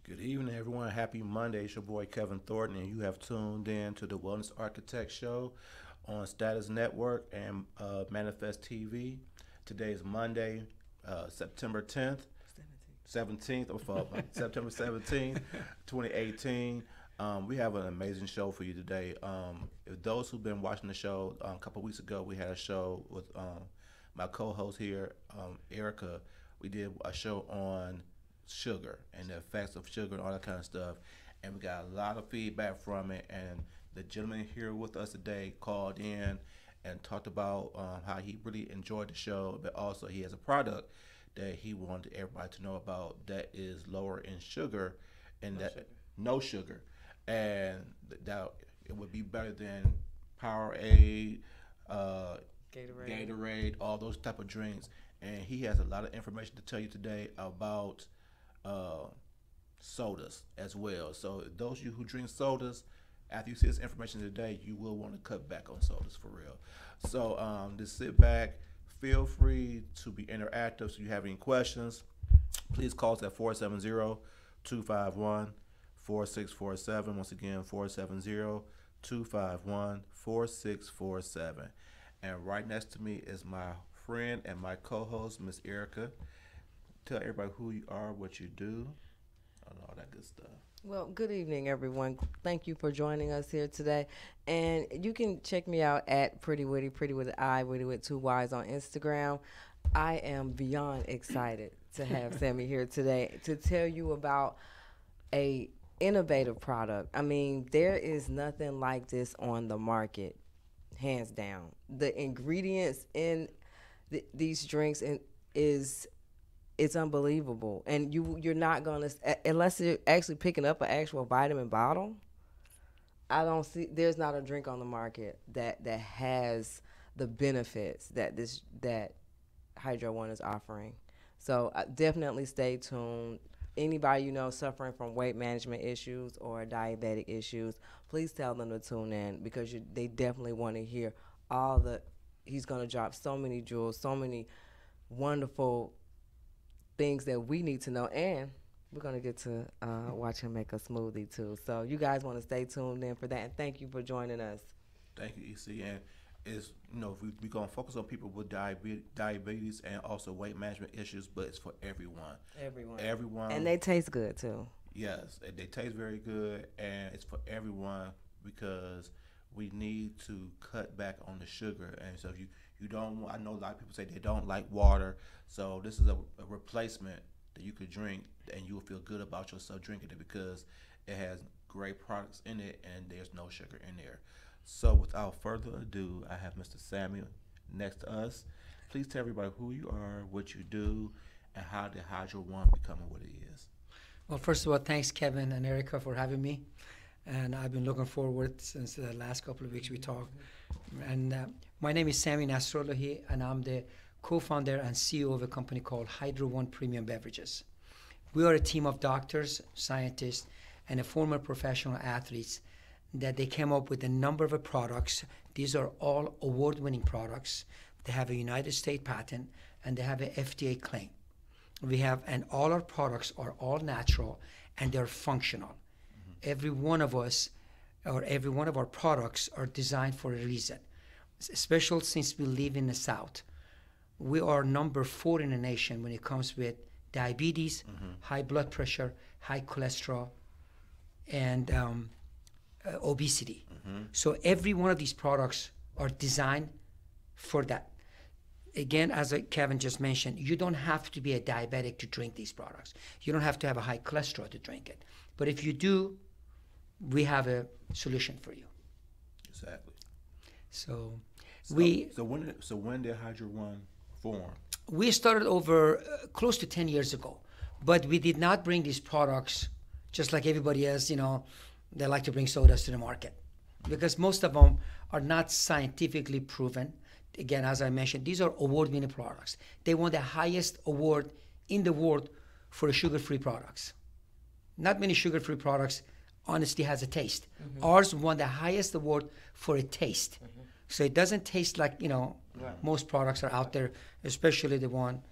Good evening, everyone. Happy Monday. It's your boy Kevin Thornton, and you have tuned in to the Wellness Architect Show on Status Network and Manifest TV. Today is Monday, September 10th, 17th, September 17th, 2018. We have an amazing show for you today. If those who've been watching the show, a couple weeks ago, we had a show with my co-host here, Erika. We did a show on sugar and the effects of sugar and all that kind of stuff, and we got a lot of feedback from it. And the gentleman here with us today called in and talked about how he really enjoyed the show, but also he has a product that he wanted everybody to know about that is lower in sugar and no sugar, and that it would be better than Powerade, Gatorade, all those type of drinks. And he has a lot of information to tell you today about sodas as well. So those of you who drink sodas, after you see this information today, you will want to cut back on sodas for real. So just sit back, feel free to be interactive. So if you have any questions, please call us at 470-251-4647. Once again, 470-251-4647. And right next to me is my friend and my co-host, Miss Erika. Tell everybody who you are, what you do, and all that good stuff. Well, good evening, everyone. Thank you for joining us here today. And you can check me out at Pretty Witty, Pretty with an I, Witty with 2 Y's on Instagram. I am beyond excited to have Sammy here today to tell you about a innovative product. I mean, there is nothing like this on the market, hands down. The ingredients in these drinks it's unbelievable, and you're not gonna, unless you're actually picking up an actual vitamin bottle. There's not a drink on the market that has the benefits that HydroOne is offering. So definitely stay tuned. Anybody you know suffering from weight management issues or diabetic issues, please tell them to tune in, because they definitely want to hear he's gonna drop so many jewels, so many wonderful things that we need to know, and we're going to get to watch him make a smoothie too. So you guys want to stay tuned in for that, and thank you for joining us. Thank you, EC. And we're going to focus on people with diabetes and also weight management issues, but it's for everyone. Everyone. And they taste good too. Yes, they taste very good, and it's for everyone, because we need to cut back on the sugar. And so if you don't, I know a lot of people say they don't like water, so this is a replacement that you could drink, and you will feel good about yourself drinking it, because it has great products in it and there's no sugar in there. So without further ado, I have Mr. Sammy next to us. Please tell everybody who you are, what you do, and how did HydroOne become what it is. Well, first of all, thanks Kevin and Erika for having me, and I've been looking forward since the last couple of weeks we talked. And my name is Sammy Nasrollahi, and I'm the co-founder and CEO of a company called HydroOne Premium Beverages. We are a team of doctors, scientists, and former professional athletes that they came up with a number of products. These are all award-winning products. They have a United States patent, and they have an FDA claim. And all our products are all natural, and they're functional. Mm-hmm. Every one of our products are designed for a reason. Especially since we live in the South. We are number 4 in the nation when it comes with diabetes, high blood pressure, high cholesterol, and obesity. So every one of these products are designed for that. Again, as Kevin just mentioned, you don't have to be a diabetic to drink these products. You don't have to have a high cholesterol to drink it. But if you do, we have a solution for you. Exactly. So when did HydroOne form? We started over close to 10 years ago, but we did not bring these products just like everybody else, they like to bring sodas to the market, because most of them are not scientifically proven. Again, as I mentioned, these are award-winning products. They won the highest award in the world for sugar-free products. Not many sugar-free products honestly has a taste. Ours won the highest award for a taste. So it doesn't taste like, most products are out there, especially the one,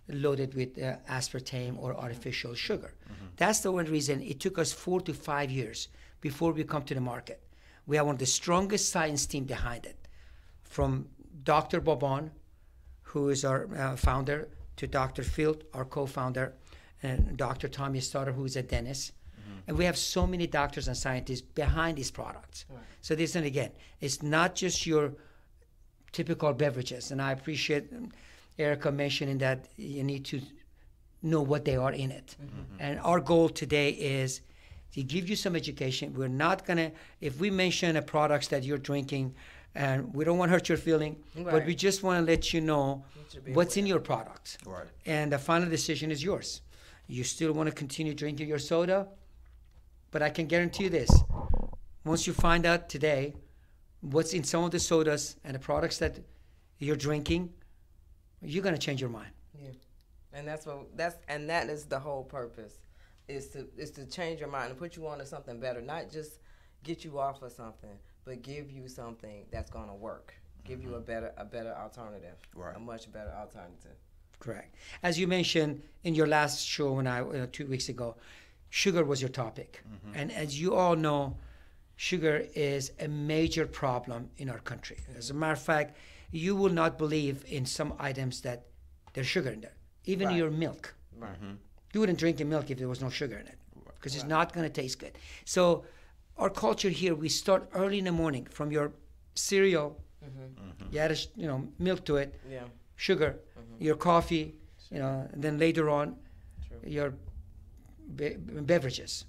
loaded with aspartame or artificial sugar. That's the one reason it took us 4 to 5 years before we come to the market. We have one of the strongest science team behind it, from Dr. Boban, who is our founder, to Dr. Field, our co-founder, and Dr. Tommy Stoddard, who is a dentist. And we have so many doctors and scientists behind these products. Right. So this, and again, it's not just your typical beverages. And I appreciate Erika mentioning that you need to know what they are in it. And our goal today is to give you some education. We're not going to, if we mention a products that you're drinking, and we don't want to hurt your feeling, but we just want to let you know what's in your product. Right. And the final decision is yours. You still want to continue drinking your soda? But I can guarantee you this. Once you find out today what's in some of the sodas and the products that you're drinking, you're going to change your mind. Yeah. And that is the whole purpose, is to change your mind and put you on to something better, not just get you off of something, but give you something that's going to work. Give you a better alternative. Right. A much better alternative. Correct. As you mentioned in your last show when 2 weeks ago, sugar was your topic. And as you all know, sugar is a major problem in our country. As a matter of fact, you will not believe in some items that there's sugar in there. Even your milk. Right. You wouldn't drink your milk if there was no sugar in it, because it's not going to taste good. So our culture here, we start early in the morning from your cereal. You add milk to it, sugar, your coffee, and then later on your beverages.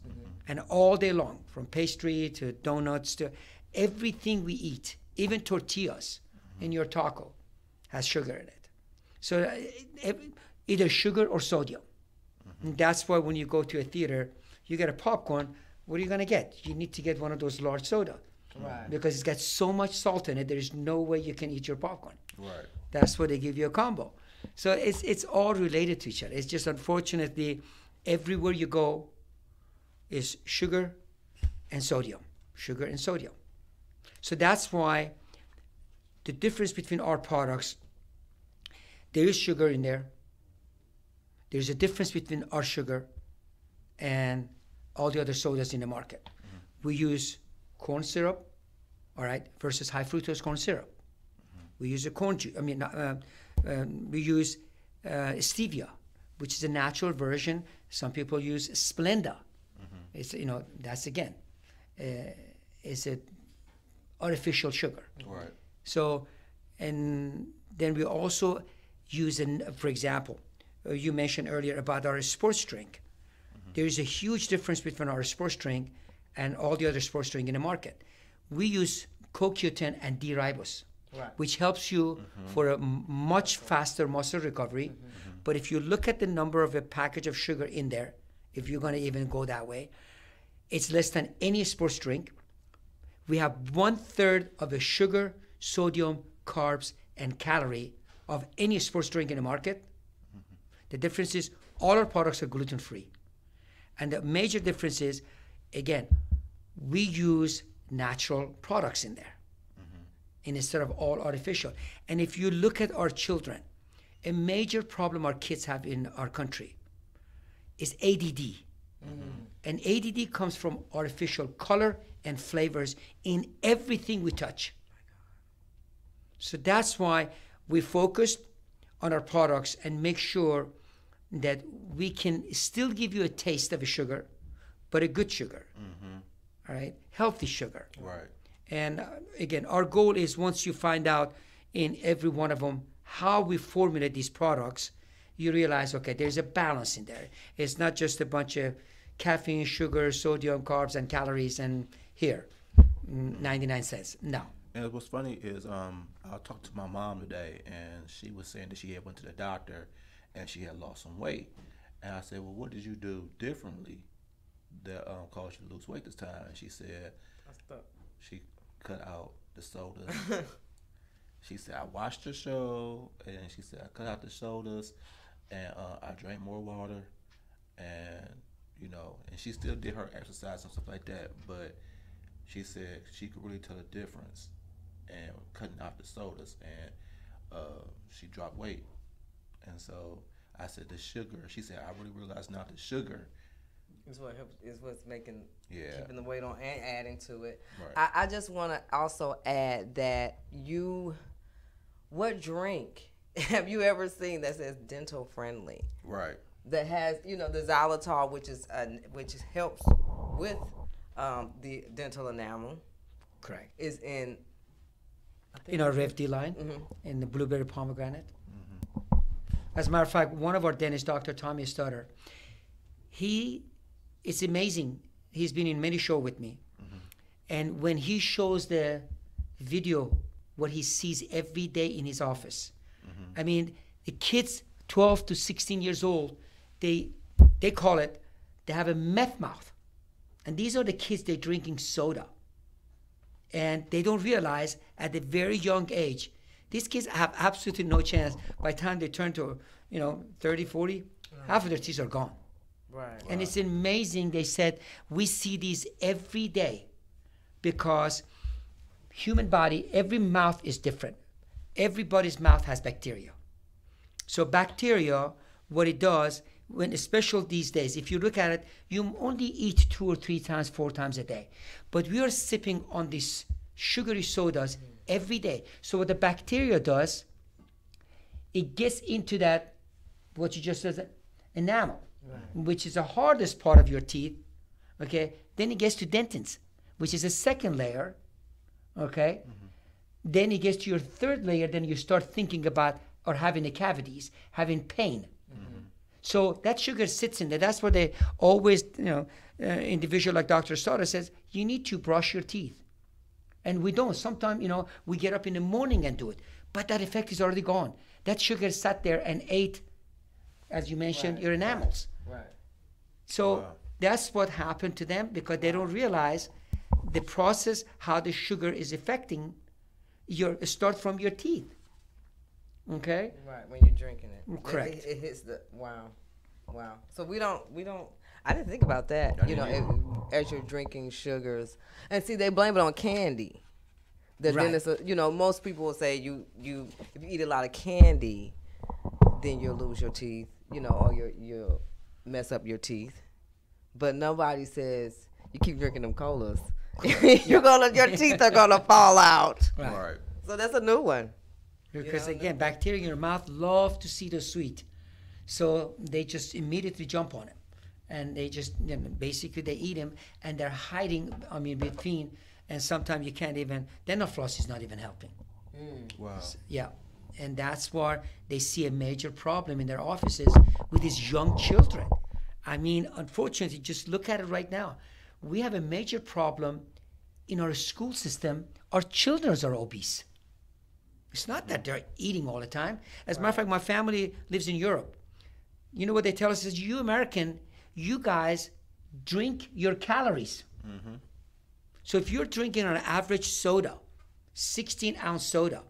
And all day long, from pastry to donuts to everything we eat, even tortillas in your taco has sugar in it. So either sugar or sodium. And that's why when you go to a theater, you get a popcorn, what are you going to get? You need to get one of those large soda. Right. Because it's got so much salt in it, there's no way you can eat your popcorn. Right. That's why they give you a combo. So it's all related to each other. It's just unfortunately, everywhere you go is sugar and sodium. Sugar and sodium. So that's why the difference between our products, there is sugar in there. There's a difference between our sugar and all the other sodas in the market. We use corn syrup, all right, versus high fructose corn syrup. We use a corn juice. We use stevia, which is a natural version. Some people use Splenda. It's that's again, it's a artificial sugar. Right. So, and then we also use, for example, you mentioned earlier about our sports drink. There is a huge difference between our sports drink and all the other sports drink in the market. We use CoQ10 and D-ribose, which helps you for a much faster muscle recovery. But if you look at the number of a package of sugar in there, if you're going to even go that way, it's less than any sports drink. We have 1/3 of the sugar, sodium, carbs, and calorie of any sports drink in the market. The difference is all our products are gluten-free. And the major difference is, again, we use natural products in there instead of all artificial. And if you look at our children, a major problem our kids have in our country is ADD. And ADD comes from artificial color and flavors in everything we touch. So that's why we focused on our products and make sure that we can still give you a taste of a sugar, but a good sugar, all right? Healthy sugar. Right. And again, our goal is once you find out in every one of them how we formulate these products, you realize, okay, there's a balance in there. It's not just a bunch of caffeine, sugar, sodium, carbs, and calories, and here, 99 cents. No. And what's funny is I talked to my mom today, and she was saying that she had went to the doctor, and she had lost some weight. And I said, well, what did you do differently that caused you to lose weight this time? And she said she cut out the sodas. She said, I watched the show, and she said, I cut out the sodas, and I drank more water, and, you know, and she still did her exercise and stuff like that, but she said she could really tell a difference and cutting out the sodas, and she dropped weight. And so I said, the sugar, she said, I really realized now the sugar is what helps, is what's making, keeping the weight on and adding to it. Right. I just want to also add that what drink have you ever seen that says dental friendly? Right. That has, you know, the xylitol, which helps with the dental enamel. Correct. Is in our RevD line, in the blueberry pomegranate. As a matter of fact, one of our dentists, Dr. Tommy Stutter, it's amazing. He's been in many shows with me. And when he shows the video, what he sees every day in his office, I mean, the kids 12 to 16 years old, they call it, they have a meth mouth. And these are the kids, they're drinking soda. And they don't realize at a very young age, these kids have absolutely no chance. By the time they turn to, 30, 40, half of their teeth are gone. right. And it's amazing, they said, we see these every day because human body, every mouth is different. Everybody's mouth has bacteria. So bacteria, what it does, especially these days, if you look at it, you only eat 2 or 3 times, 4 times a day. But we are sipping on these sugary sodas every day. So what the bacteria does, it gets into that, what you just said, enamel, which is the hardest part of your teeth, okay? Then it gets to dentins, which is a second layer, okay? Then it gets to your third layer, then you start thinking about or having the cavities, having pain. So that sugar sits in there. That's where they always, individual like Dr. Sutter says, you need to brush your teeth. And we don't. Sometimes, we get up in the morning and do it. But that effect is already gone. That sugar sat there and ate, as you mentioned, your enamels. Right. So that's what happened to them because they don't realize the process, how the sugar is affecting start from your teeth. Okay? Right, when you're drinking it. Correct. It hits the, wow. So we don't, I didn't think about that, as you're drinking sugars. And see, they blame it on candy. Then it's most people will say if you eat a lot of candy, then you'll lose your teeth, or you'll mess up your teeth. But nobody says you keep drinking them colas, your teeth are gonna fall out. Right. So that's a new one. Because again, bacteria in your mouth love to see the sweet. So they just immediately jump on it. And they just, basically they eat them and they're hiding, between, and sometimes you can't even, dental floss is not even helping. Wow. Yeah. And that's why they see a major problem in their offices with these young children. Unfortunately, just look at it right now. We have a major problem in our school system. Our children are obese. It's not that they're eating all the time. As a matter of fact, my family lives in Europe. You know what they tell us is, you American, you guys drink your calories. So if you're drinking an average soda, 16-ounce soda,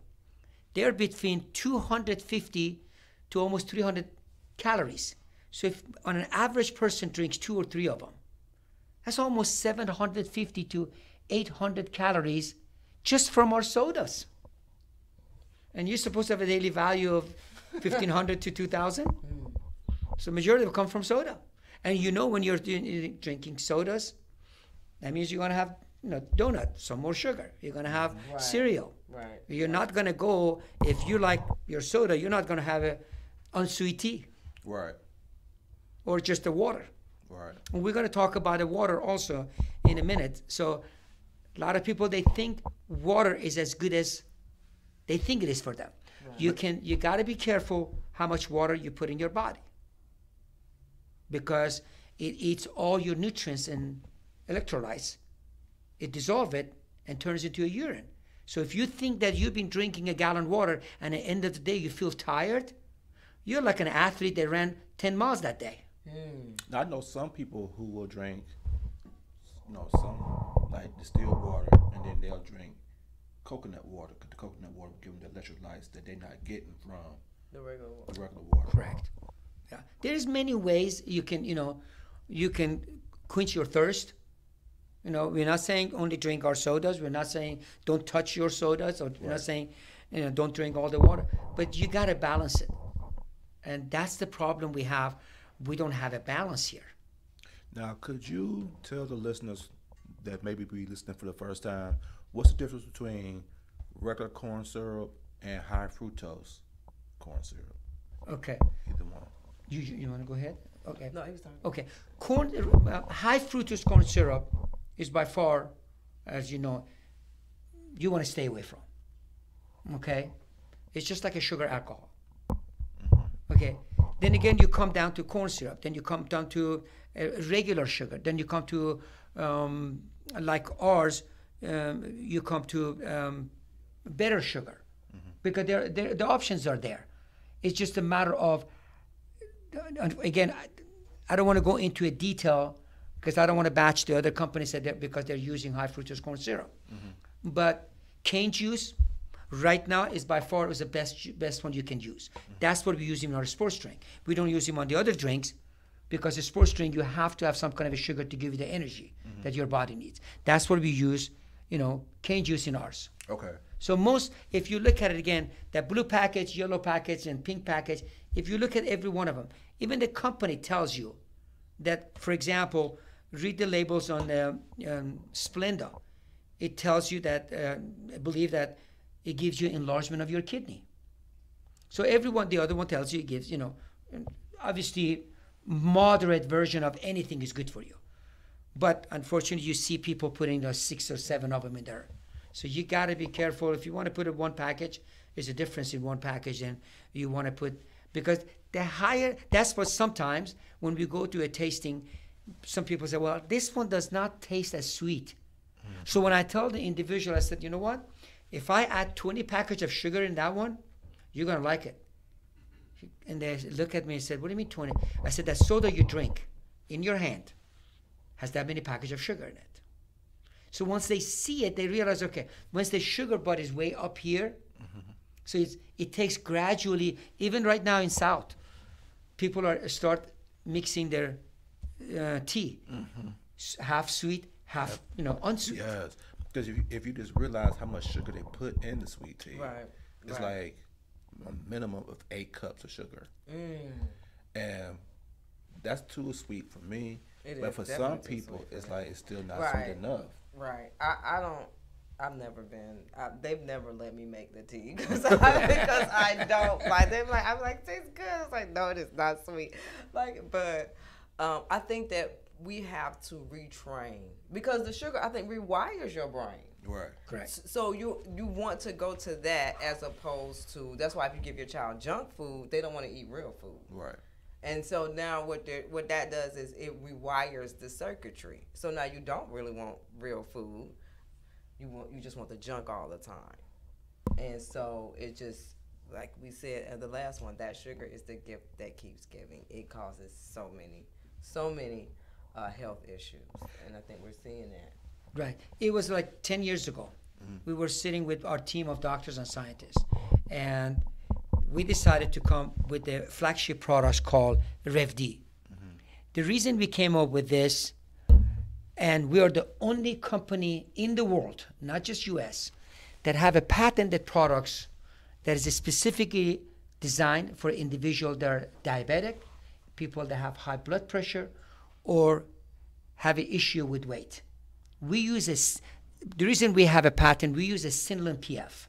they're between 250 to almost 300 calories. So if on an average person drinks 2 or 3 of them, that's almost 750 to 800 calories just from our sodas. And you're supposed to have a daily value of 1,500 to 2,000. So majority will come from soda. And when you're drinking sodas, that means you're going to have donuts, some more sugar. You're going to have cereal. Right. You're not going to go, if you like your soda, you're not going to have a unsweet tea. Right. or just the water. Right. And we're going to talk about the water also in a minute. So a lot of people, they think water is as good as they think it is for them. Right. You got to be careful how much water you put in your body, because it eats all your nutrients and electrolytes. It dissolves it and turns into a urine. So if you think that you've been drinking a gallon of water and at the end of the day you feel tired, you're like an athlete that ran 10 miles that day. Now, I know some people who will drink, some like distilled water, and then they'll drink coconut water, because the coconut water will give them the electrolytes that they're not getting from The regular water. the regular water. Correct. Yeah. There's many ways you can quench your thirst. We're not saying only drink our sodas. We're not saying don't touch your sodas, or we're not saying don't drink all the water. But you got to balance it, and that's the problem we have. We don't have a balance here. Now, could you tell the listeners that maybe be listening for the first time, what's the difference between regular corn syrup and high fructose corn syrup? Okay. Either one. You want to go ahead? Okay. No, he was talking. Okay. High fructose corn syrup is by far, as you know, you want to stay away from. Okay? It's just like a sugar alcohol. Okay? Then again, you come down to corn syrup. Then you come down to regular sugar. Then you come to, like ours, you come to better sugar. Because the options are there. It's just a matter of, again, I don't want to go into a detail because I don't want to batch the other companies because they're using high fructose corn syrup. But cane juice right now is by far the best one you can use. That's what we use in our sports drink. We don't use them on the other drinks because the sports drink, you have to have some kind of a sugar to give you the energy that your body needs. That's what we use, cane juice in ours. Okay. So if you look at it again, that blue package, yellow package, and pink package, if you look at every one of them, even the company tells you that, for example, read the labels on Splenda. It tells you that, I believe that it gives you enlargement of your kidney. So the other one tells you it gives, obviously moderate version of anything is good for you. But unfortunately, you see people putting those 6 or 7 of them in there. So you got to be careful. If you want to put in one package, there's a difference in one package than you want to put, because that's what sometimes when we go to a tasting, some people say, well, this one does not taste as sweet. So when I tell the individual, I said, you know what? If I add 20 packages of sugar in that one, you're going to like it. And they look at me and said, what do you mean 20? I said, that soda you drink in your hand has that many packages of sugar in it. So once they see it, they realize, okay, once the sugar bud is way up here, so it takes gradually, even right now in South, people start mixing their tea, half sweet, half unsweet. Yes, because if you just realize how much sugar they put in the sweet tea, it's like a minimum of 8 cups of sugar, and that's too sweet for me. But for some people, it's like it's still not sweet enough. Right. I've never been. They've never let me make the tea because I don't like. They're like, I'm like, tastes good. It's like, no, it is not sweet. But I think that we have to retrain because the sugar, I think, rewires your brain. Right. Correct. So you want to go to that as opposed to. That's why if you give your child junk food, they don't want to eat real food. Right. And so now what that does is it rewires the circuitry. So now you don't really want real food. You just want the junk all the time. And so it just, like we said at the last one, that sugar is the gift that keeps giving. It causes so many health issues. And I think we're seeing that. Right. It was like 10 years ago. We were sitting with our team of doctors and scientists. And we decided to come with the flagship products called RevD. The reason we came up with this, and we are the only company in the world, not just US, that have a patented products that is specifically designed for individuals that are diabetic, people that have high blood pressure, or have an issue with weight. We use the reason we have a patent, we use a cinnamon PF,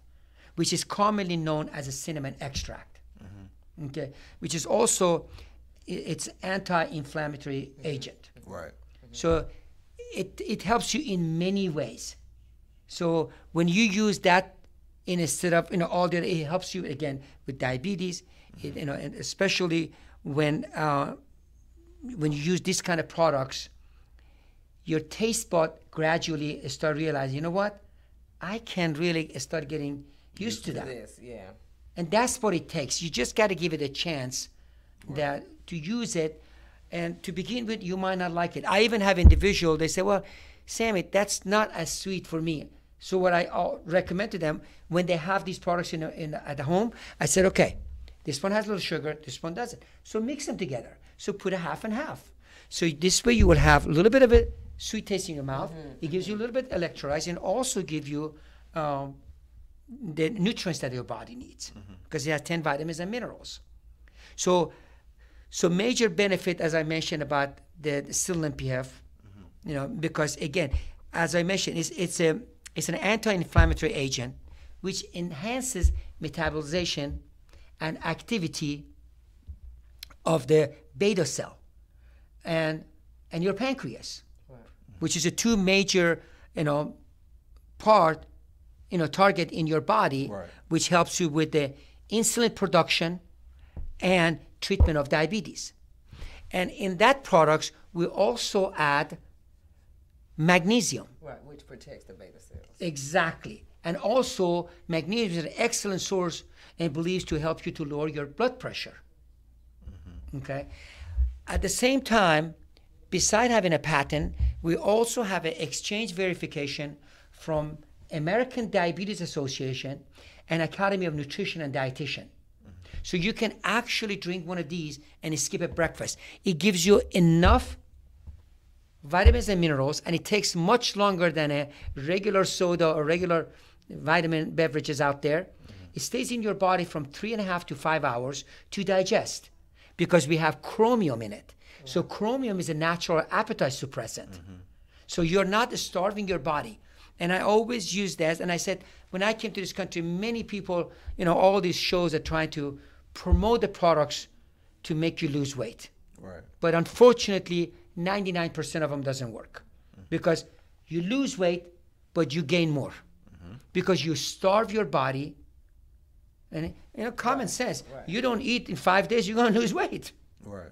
which is commonly known as a cinnamon extract, okay, which is also it's anti-inflammatory agent. Right. So it helps you in many ways. So when you use that instead of all the other, it helps you again with diabetes. And especially when you use this kind of products, your taste bud gradually start realizing, you know what, I can really start getting used to that. This, yeah. And that's what it takes. You just got to give it a chance to use it. And to begin with, you might not like it. I even have individuals, they say, well, Sammy, that's not as sweet for me. So what I recommend to them, when they have these products at home, I said, okay, this one has a little sugar, this one doesn't. So mix them together. So put a half and half. So this way you will have a little bit of a sweet taste in your mouth. It gives you a little bit of electrolytes and also give you the nutrients that your body needs, because it has 10 vitamins and minerals. So major benefit, as I mentioned, about the still MPF, because again, as I mentioned, it's an anti-inflammatory agent which enhances metabolization and activity of the beta cell and your pancreas, which is a two major target in your body, which helps you with the insulin production and treatment of diabetes. And in that products, we also add magnesium. Right, which protects the beta cells. Exactly. And also, magnesium is an excellent source and believes to help you to lower your blood pressure. Okay. At the same time, beside having a patent, we also have an exchange verification from American Diabetes Association and Academy of Nutrition and Dietitian. So you can actually drink one of these and skip a breakfast. It gives you enough vitamins and minerals, and it takes much longer than a regular soda or regular vitamin beverages out there. It stays in your body from 3.5 to 5 hours to digest, because we have chromium in it. So chromium is a natural appetite suppressant. So you're not starving your body. And I always use that. And I said, when I came to this country, many people, all these shows are trying to promote the products to make you lose weight. Right. But unfortunately, 99% of them doesn't work, because you lose weight, but you gain more, because you starve your body. And common sense. Right. You don't eat in 5 days, you're going to lose weight. Right.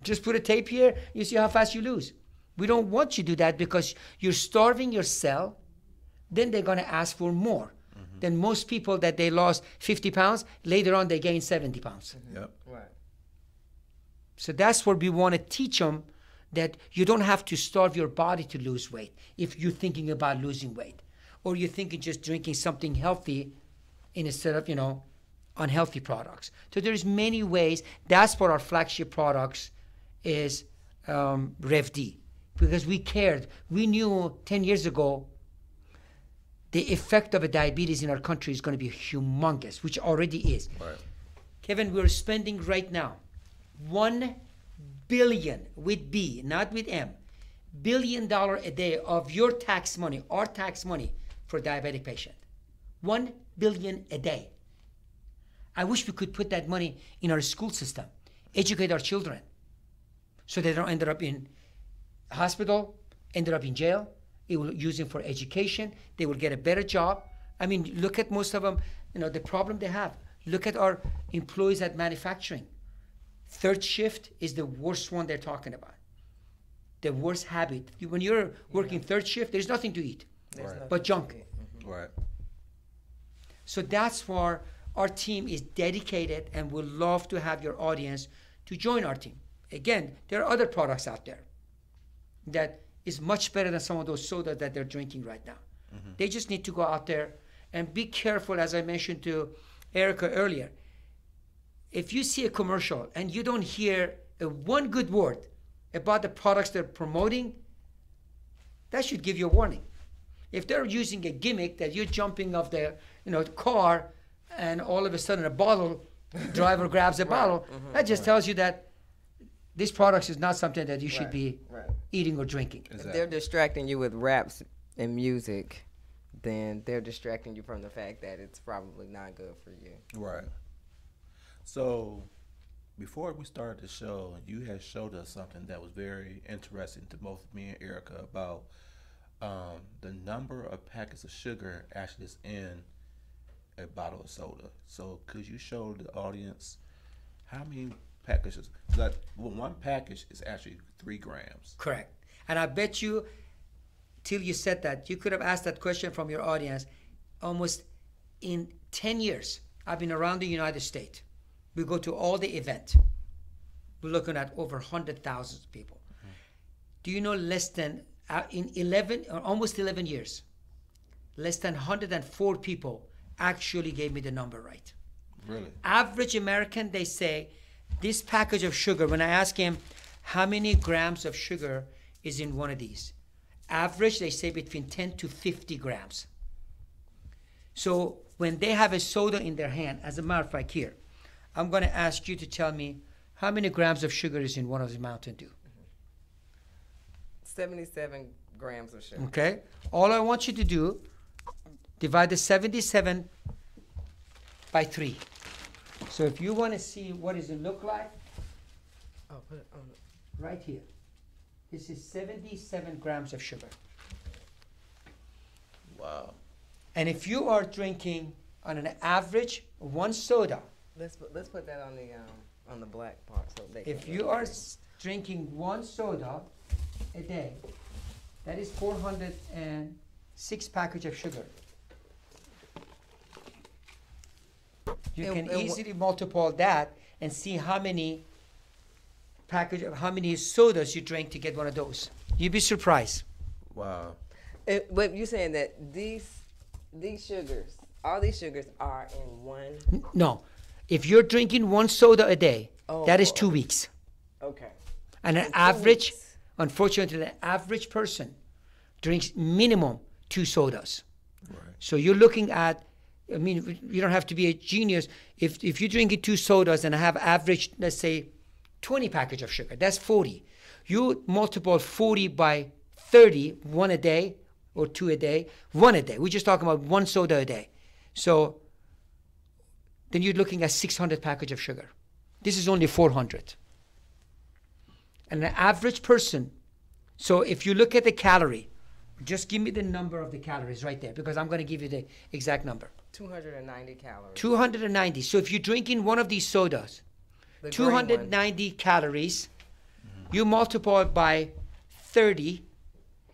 Just put a tape here, you see how fast you lose. We don't want you to do that, because you're starving your cell. Then they're going to ask for more. Then most people that they lost 50 pounds, later on they gain 70 pounds. Yep. Right. So that's what we want to teach them, that you don't have to starve your body to lose weight if you're thinking about losing weight, or you're thinking just drinking something healthy instead of, unhealthy products. So there's many ways. That's what our flagship products is, RevD, because we cared. We knew 10 years ago the effect of a diabetes in our country is going to be humongous, which already is. Right. Kevin, we're spending right now $1 billion with B, not with M, $1 billion a day of your tax money, our tax money, for a diabetic patient. $1 billion a day. I wish we could put that money in our school system, educate our children, so they don't end up in hospital, end up in jail. It will use them for education. They will get a better job. I mean, look at most of them, the problem they have. Look at our employees at manufacturing. Third shift is the worst one they're talking about. The worst habit. When you're working third shift, there's nothing to eat but junk. Right. So that's why our team is dedicated, and would love to have your audience to join our team. Again, there are other products out there that is much better than some of those sodas that they're drinking right now. They just need to go out there and be careful, as I mentioned to Erika earlier. If you see a commercial and you don't hear one good word about the products they're promoting, that should give you a warning. If they're using a gimmick that you're jumping off the car, and all of a sudden a bottle driver grabs a bottle, that just tells you that this product is not something that you should be eating or drinking. Exactly. If they're distracting you with raps and music, then they're distracting you from the fact that it's probably not good for you. Right. So before we started the show, you had showed us something that was very interesting to both me and Erica about the number of packets of sugar actually is in a bottle of soda. So could you show the audience how many packages? Like, well, one package is actually 3 grams. Correct. And I bet you, till you said that, you could have asked that question from your audience. Almost in 10 years, I've been around the United States. We go to all the events. We're looking at over 100,000 people. Mm-hmm. Do you know less than, in 11, or almost 11 years, less than 104 people actually gave me the number right. Really? Average American, they say, this package of sugar, when I ask him how many grams of sugar is in one of these, average, they say between 10 to 50 grams. So when they have a soda in their hand, as a matter of fact here, I'm going to ask you to tell me how many grams of sugar is in one of the Mountain Dew. 77 grams of sugar. Okay? All I want you to do, divide the 77 by 3. So if you want to see what does it look like, Put it on. right here. This is 77 grams of sugar. Wow. And if you are drinking on an average one soda, Let's put that on the black part so they can. if you are drinking one soda a day, that is 406 package of sugar. You can easily multiply that and see how many how many sodas you drink to get one of those. You'd be surprised. Wow. But you're saying that these sugars, all these sugars are in one. No, if you're drinking one soda a day, that is 2 weeks. Okay. And an In 2 average, weeks. unfortunately, an average person drinks minimum 2 sodas. Right. So you're looking at, I mean, you don't have to be a genius. If you're drinking 2 sodas and have average, let's say, 20 package of sugar, that's 40. You multiply 40 by 30, 1 a day or 2 a day, 1 a day. We're just talking about 1 soda a day. So then you're looking at 600 package of sugar. This is only 400. And an average person, so if you look at the calorie, just give me the number of the calories right there, because I'm going to give you the exact number. 290 calories. 290. So if you're drinking one of these sodas, The green one. 290 calories, you multiply it by 30,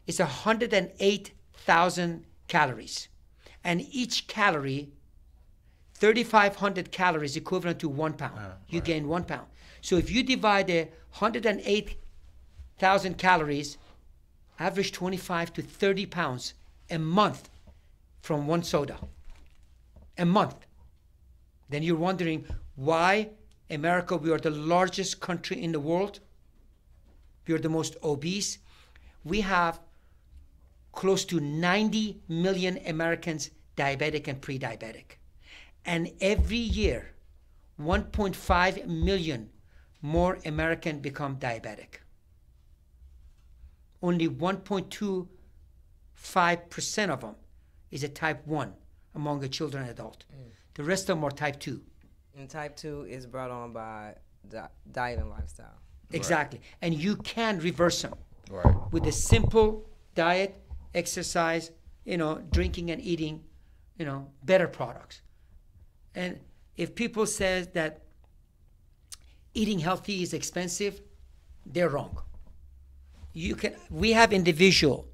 it's 108,000 calories. And each calorie, 3,500 calories equivalent to 1 pound. You right. gain 1 pound. So if you divide the 108,000 calories, average 25 to 30 pounds a month from one soda. A month. Then you're wondering why America, we are the largest country in the world. We are the most obese. We have close to 90 million Americans diabetic and pre-diabetic. And every year, 1.5 million more Americans become diabetic. Only 1.25% of them is a type 1 among the children and adult. The rest of them are type 2. And type 2 is brought on by diet and lifestyle. Exactly. And you can reverse them Right. with a simple diet, exercise, drinking and eating, better products. And if people say that eating healthy is expensive, they're wrong. We have individual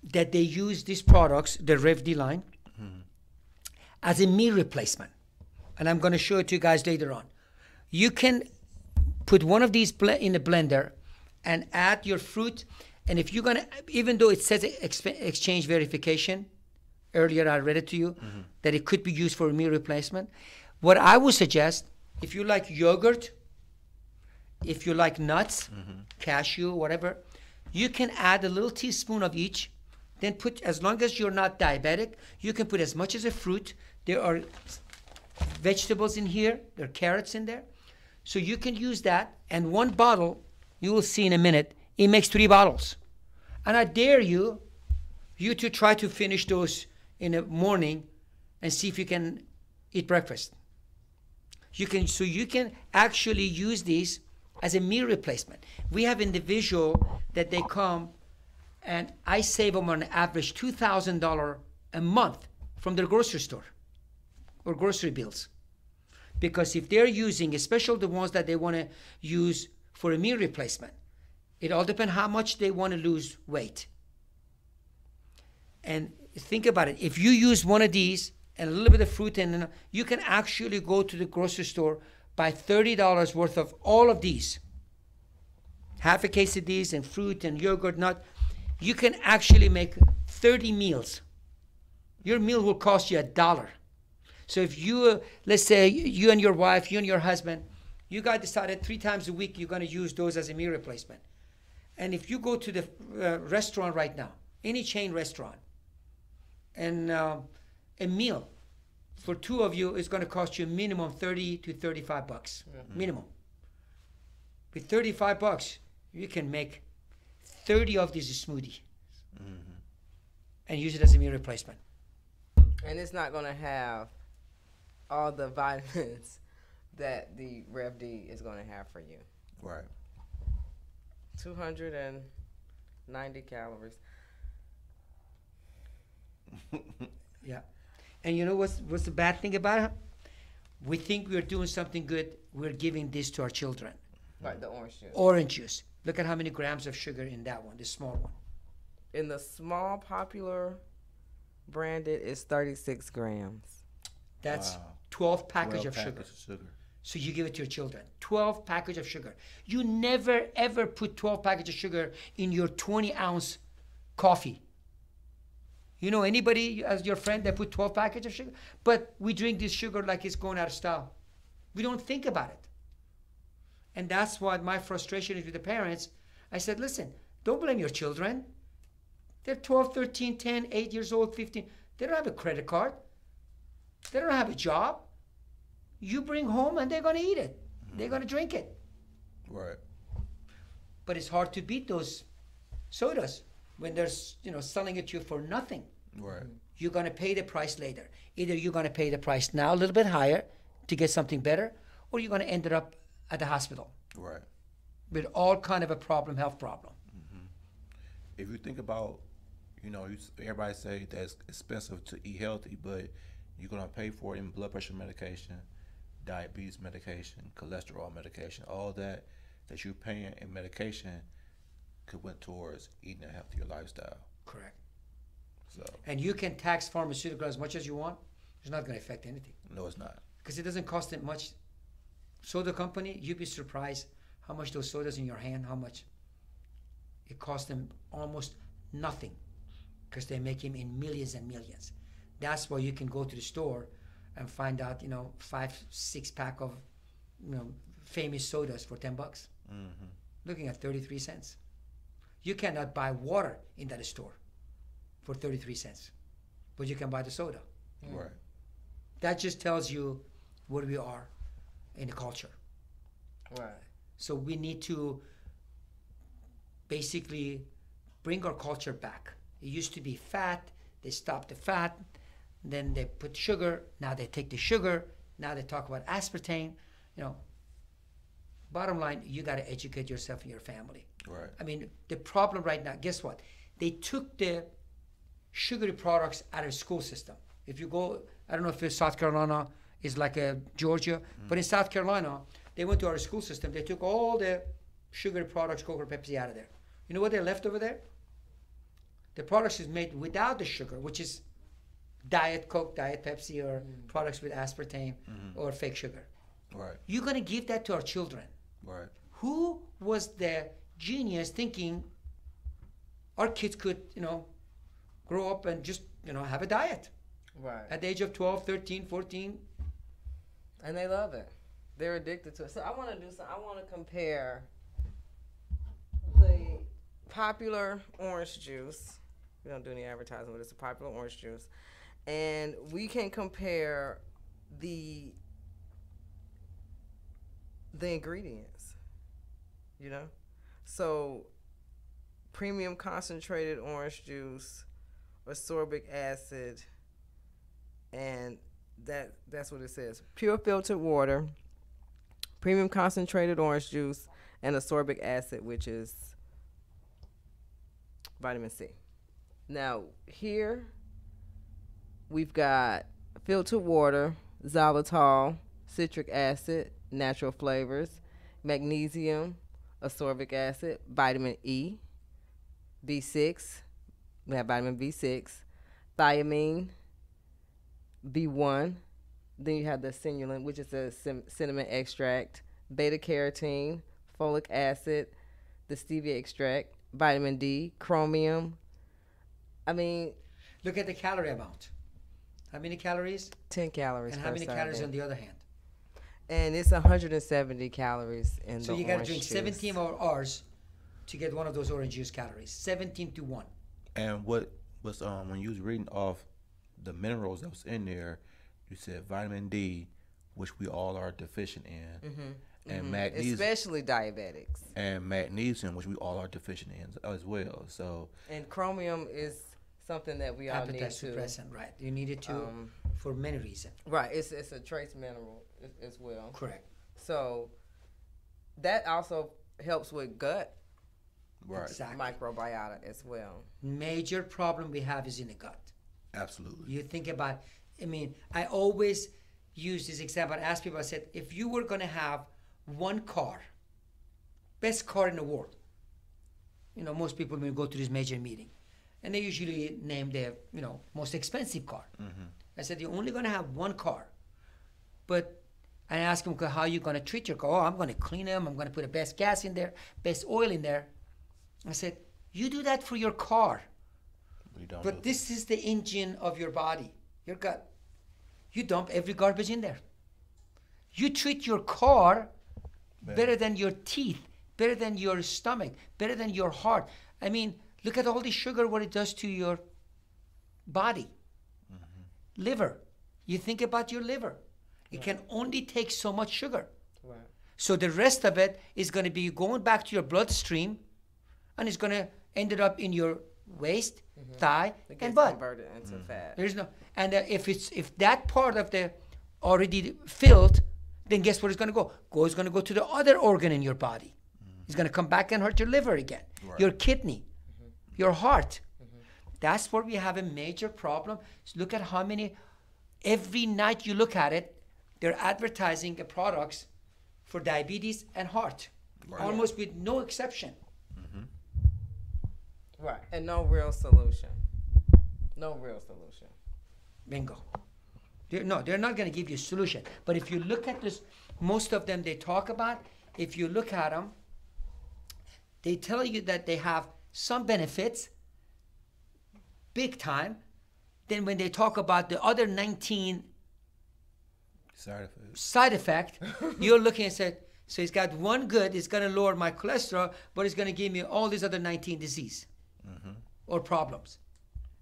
that they use these products, the RevD line, as a meal replacement. And I'm going to show it to you guys later on. You can put one of these in a blender and add your fruit. And if you're going to, even though it says exchange verification, earlier I read it to you, that it could be used for a meal replacement. What I would suggest, if you like yogurt, if you like nuts, cashew, whatever, you can add a little teaspoon of each. Then put, as long as you're not diabetic, you can put as much as a fruit. There are vegetables in here. There are carrots in there. So you can use that. And one bottle, you will see in a minute, it makes 3 bottles. And I dare you to try to finish those in the morning and see if you can eat breakfast. You can actually use these as a meal replacement. We have individual that they come, and I save them on average $2,000 a month from their grocery store or grocery bills. Because if they're using, especially the ones that they want to use for a meal replacement, it all depends how much they want to lose weight. And think about it. If you use one of these and a little bit of fruit, and you can actually go to the grocery store, buy $30 worth of all of these. Half a case of these and fruit and yogurt, nut. You can actually make 30 meals. Your meal will cost you $1. So if you, let's say you and your wife, you and your husband, you guys decided 3 times a week you're going to use those as a meal replacement. And if you go to the restaurant right now, any chain restaurant, and a meal for 2 of you is going to cost you minimum $30 to $35, minimum. With $35, you can make 30 of these smoothie and use it as a meal replacement. And it's not going to have all the vitamins that the RevD is going to have for you. Right. 290 calories. Yeah. And you know what's the bad thing about it? We think we're doing something good. We're giving this to our children. Like the orange juice. Orange juice. Look at how many grams of sugar in that one, the small one. In the small popular branded, it's 36 grams. That's Wow. 12 package 12 of sugar. packets of sugar. So you give it to your children. 12 package of sugar. You never ever put 12 package of sugar in your 20-ounce coffee. You know anybody as your friend that put 12 package of sugar? But we drink this sugar like it's going out of style. We don't think about it. And that's what my frustration is with the parents. I said, listen, don't blame your children. They're 12, 13, 10, 8 years old, 15. They don't have a credit card. They don't have a job. You bring home and they're going to eat it. They're going to drink it. Right. But it's hard to beat those sodas when they're selling it to you for nothing. Right. You're going to pay the price later. Either you're going to pay the price now a little bit higher to get something better, or you're going to end up at the hospital. Right. With all kind of a problem, health problem. If you think about, everybody say that it's expensive to eat healthy, but you're gonna pay for it in blood pressure medication, diabetes medication, cholesterol medication, all that you're paying in medication could went towards eating a healthier lifestyle. Correct. So. And you can tax pharmaceutical as much as you want. It's not going to affect anything. No, it's not. Because it doesn't cost them much. Soda company, you'd be surprised how much those sodas in your hand, how much it costs them almost nothing, because they make them in millions and millions. That's why you can go to the store and find out, 5-6 pack of, famous sodas for $10. Looking at 33 cents. You cannot buy water in that store for 33 cents, but you can buy the soda. Right. That just tells you where we are in the culture. Right. So we need to basically bring our culture back. It used to be fat. They stopped the fat. Then they put sugar. Now they take the sugar. Now they talk about aspartame. Bottom line, you got to educate yourself and your family. Right. I mean, the problem right now, guess what? They took the sugary products out of the school system. If you go, I don't know if it's South Carolina is like a Georgia, but in South Carolina, they went to our school system. They took all the sugary products, Coke or Pepsi, out of there. You know what they left over there? The products is made without the sugar, which is Diet Coke, Diet Pepsi, or products with aspartame or fake sugar. Right. You're going to give that to our children. Right. Who was the genius thinking our kids could, grow up and just, have a diet? Right. At the age of 12, 13, 14. And they love it. They're addicted to it. So I want to do something. I want to compare the popular orange juice. We don't do any advertising, but it's a popular orange juice. And we can compare the ingredients, So premium concentrated orange juice, ascorbic acid, and that's what it says. Pure filtered water, premium concentrated orange juice, and ascorbic acid, which is vitamin C. Now, here we've got filtered water, xylitol, citric acid, natural flavors, magnesium, ascorbic acid, vitamin E, B6. We have vitamin B6, thiamine, B1. Then you have the cinnulin, which is a cinnamon extract, beta carotene, folic acid, the stevia extract, vitamin D, chromium. I mean, Look at the calorie amount. How many calories? 10 calories. And how per many serving. calories on the other hand? And it's 170 calories in So the you got to orange drink juice. 17 hours to get one of those orange juice calories. 17 to 1. And what was when you was reading off the minerals that was in there, you said vitamin D, which we all are deficient in, and magnesium, Especially diabetics. and magnesium, which we all are deficient in as well. So And chromium is something that we all need Appetite to. suppressant, right. You need it to for many reasons. Right, it's a trace mineral as well. Correct. So that also helps with gut right, Exactly. microbiota as well. Major problem we have is in the gut. absolutely. You think about, I mean, I always use this example. I ask people, I said, if you were going to have one car, best car in the world, you know, most people will go to this major meeting, and they usually name their, you know, most expensive car. I said, you're only going to have one car, but I asked them, how are you going to treat your car? Oh, I'm going to clean them. I'm going to put the best gas in there, best oil in there. I said, you do that for your car. We don't But do this is the engine of your body, your gut. You dump every garbage in there. You treat your car better than your teeth, better than your stomach, better than your heart. I mean, look at all the sugar, what it does to your body. Liver. You think about your liver. It can only take so much sugar. Right. So the rest of it is going to be going back to your bloodstream, and it's going to end up in your waist, thigh, It gets and butt. converted into fat. There's no, and if that part of the already filled, then guess where it's going to go? It's going to go to the other organ in your body. It's going to come back and hurt your liver again, your kidney, your heart. That's where we have a major problem. So look at how many, every night you look at it, they're advertising the products for diabetes and heart, almost with no exception. Right. And no real solution. No real solution. Bingo. They're not going to give you a solution. But if you look at this, most of them they talk about, if you look at them, they tell you that they have some benefits, big time. Then when they talk about the other 19 side effect, you're looking and say, so it's got one good, it's going to lower my cholesterol, but it's going to give me all these other 19 disease or problems.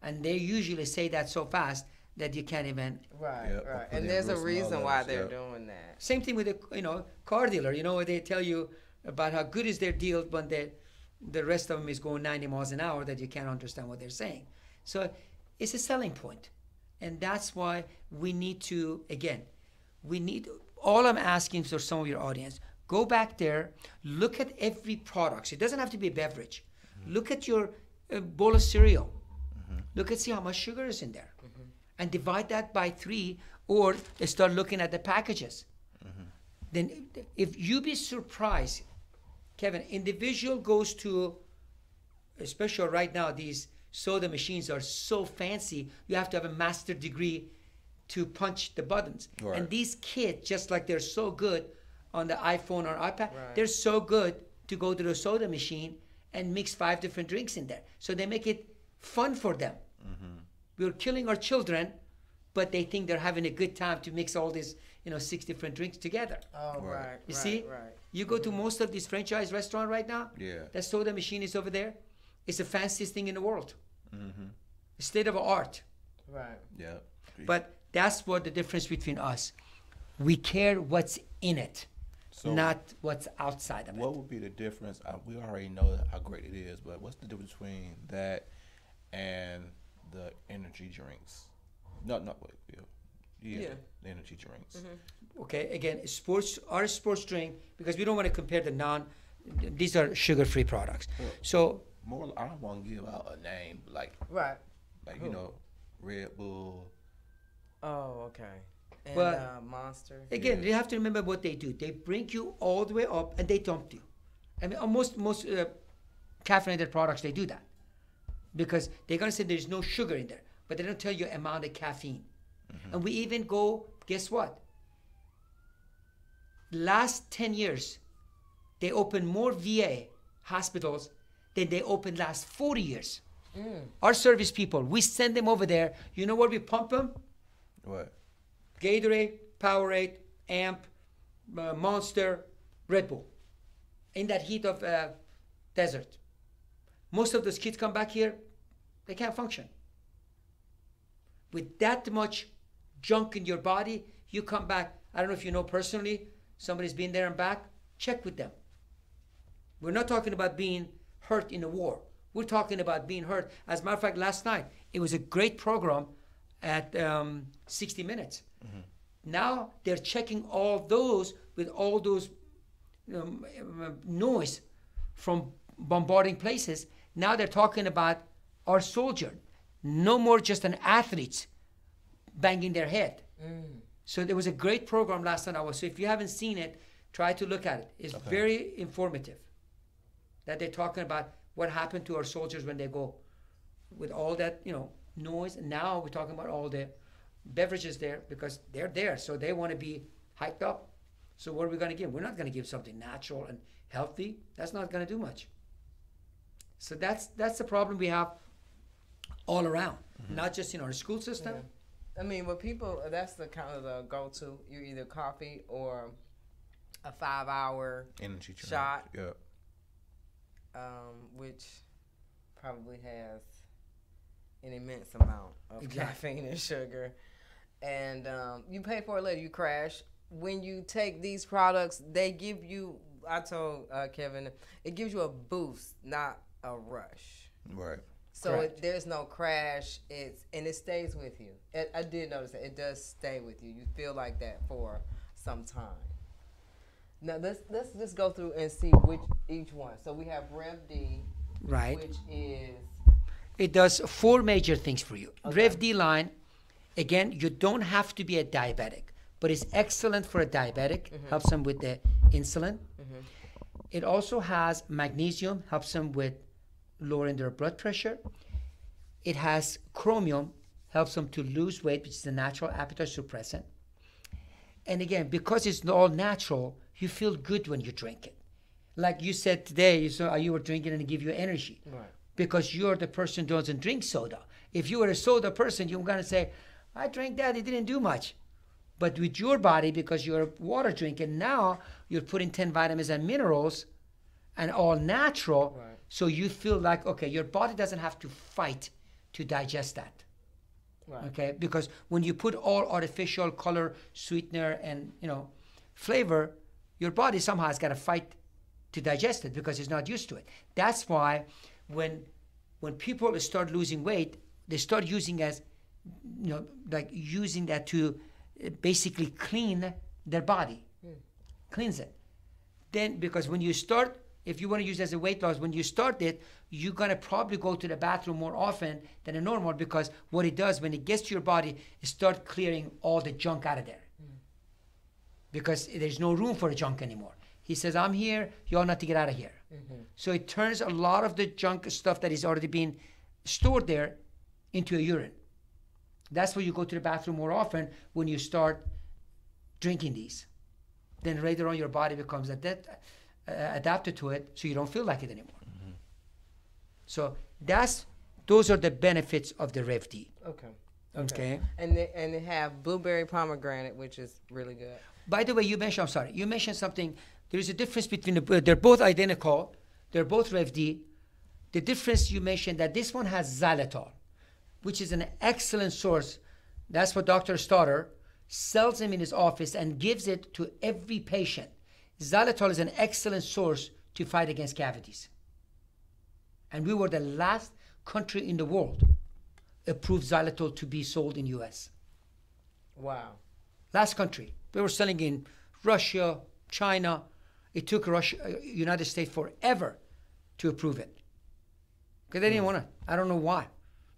And they usually say that so fast that you can't even. Right, Yep, right. put And in there's a real small reason why letters, they're yep. doing that. Same thing with the car dealer. You know, where they tell you about how good is their deal, but the rest of them is going 90 miles an hour that you can't understand what they're saying. So it's a selling point. And that's why we need to, again, all I'm asking for some of your audience, go back there, look at every product. So it doesn't have to be a beverage. Look at your bowl of cereal. Look and see how much sugar is in there. And divide that by 3, or start looking at the packages. Then if you be surprised, Kevin, individual goes to, especially right now, these soda machines are so fancy, you have to have a master degree to punch the buttons. Right. And these kids, just like they're so good on the iPhone or iPad, they're so good to go to the soda machine and mix 5 different drinks in there. So they make it fun for them. We're killing our children, but they think they're having a good time to mix all these, 6 different drinks together. Oh, right. You see? Right. You go to most of these franchise restaurants right now, Yeah. that soda machine is over there. It's the fanciest thing in the world. State of art. Right. Yeah. But that's what the difference between us. We care what's in it, So not what's outside of what it. would be the difference? We already know how great it is, but what's the difference between that and the energy drinks? Wait, Bill. Yeah. The energy drinks. Okay, again, our sports drink, because we don't want to compare these are sugar-free products. Well, So, more, I don't want to give out a name like Right. you know, Red Bull. Oh, okay. And But- Monster. again, you have to remember what they do. They bring you all the way up and they dump you. I mean, most caffeinated products, they do that. Because they're going to say there's no sugar in there, but they don't tell you amount of caffeine. And we even go, guess what? Last 10 years, they opened more VA hospitals than they opened last 40 years. Our service people, we send them over there. You know where we pump them? What? Gatorade, Powerade, Amp, Monster, Red Bull. In that heat of desert. Most of those kids come back here, they can't function. With that much junk in your body, you come back. I don't know if you know personally, somebody's been there and back, check with them. We're not talking about being hurt in a war. We're talking about being hurt. As a matter of fact, last night, it was a great program at 60 Minutes. Now they're checking all those with all those noise from bombarding places. Now they're talking about our soldier. No more just an athlete banging their head. So there was a great program last night. So if you haven't seen it, try to look at it. It's very informative. That they're talking about what happened to our soldiers when they go with all that, noise. And now we're talking about all the beverages there because they're there. So they want to be hyped up. So what are we going to give? We're not going to give something natural and healthy. That's not going to do much. So that's the problem we have all around, not just in our school system. I mean, what people, that's the kind of the go-to. You're either coffee or a 5-hour Energy drink. shot, Yep. which probably has an immense amount of Exactly. caffeine and sugar. And you pay for it later, you crash. When you take these products, they give you, I told Kevin, it gives you a boost, not a rush. Right. So Correct. there's no crash. And it stays with you. I did notice that it does stay with you. You feel like that for some time. Now let's just go through and see which each one. So we have RevD, Right. which is It does 4 major things for you. Okay. RevD line, again, you don't have to be a diabetic, but it's excellent for a diabetic. Helps them with the insulin. It also has magnesium, helps them with lowering their blood pressure. It has chromium, helps them to lose weight, which is a natural appetite suppressant. And again, because it's all natural, you feel good when you drink it. Like you said today, you were drinking and it give you energy. right. Because you're the person who doesn't drink soda. If you were a soda person, you're going to say, I drank that, it didn't do much. But with your body, because you're a water drinker, now you're putting 10 vitamins and minerals and all natural, Right. so you feel like, okay, your body doesn't have to fight to digest that. Right. Okay, because when you put all artificial color, sweetener, and flavor, your body somehow has got to fight to digest it because it's not used to it. That's why when people start losing weight, they start using using that to basically clean their body, cleanse it. Then because when you start, if you want to use it as a weight loss, when you start it, you're going to probably go to the bathroom more often than a normal because what it does when it gets to your body, it starts clearing all the junk out of there. Because there's no room for the junk anymore. He says, I'm here, you all need to get out of here. So it turns a lot of the junk stuff that is already being stored there into a urine. That's why you go to the bathroom more often when you start drinking these. Then later on your body becomes adapted to it, so you don't feel like it anymore. So those are the benefits of the RevD. Okay. And they have blueberry pomegranate, which is really good. By the way, you mentioned something. There is a difference between they're both identical. They're both RevD. The difference you mentioned that this one has xylitol, which is an excellent source. That's what Dr. Stoddard sells them in his office and gives it to every patient. Xylitol is an excellent source to fight against cavities. And we were the last country in the world approved xylitol to be sold in U.S. Wow. Last country. They were selling in Russia, China. It took United States forever to approve it. Because they didn't want to. I don't know why.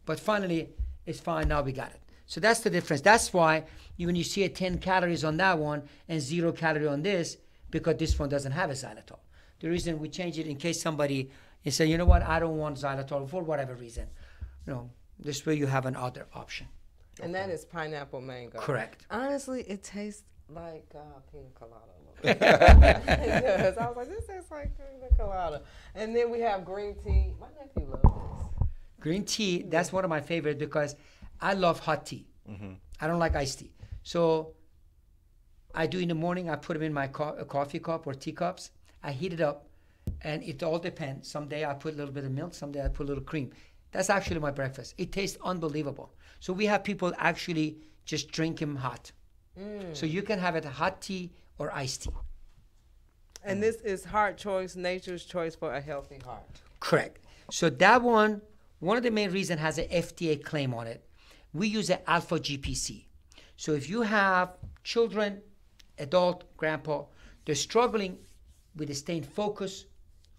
But finally, it's fine. Now we got it. So that's the difference. That's why when you see a 10 calories on that one and 0 calorie on this, because this one doesn't have a xylitol. The reason we change it in case somebody is saying, you know what, I don't want xylitol for whatever reason. This way you have another option. And that is pineapple mango. Correct. Honestly, it tastes like pina colada. It does. I was like, this tastes like pina colada. And then we have green tea. My nephew loves this. Green tea, that's one of my favorites because I love hot tea. Mm-hmm. I don't like iced tea. So I do in the morning, I put them in my coffee cup or teacups. I heat it up, and it all depends. Someday I put a little bit of milk. Someday I put a little cream. That's actually my breakfast. It tastes unbelievable. So we have people actually just drink them hot. So you can have it hot tea or iced tea. And this is Heart Choice, Nature's Choice for a Healthy Heart. Correct. So that one of the main reasons has an FDA claim on it. We use an alpha GPC. So if you have children, adult, grandpa, they're struggling with staying focused,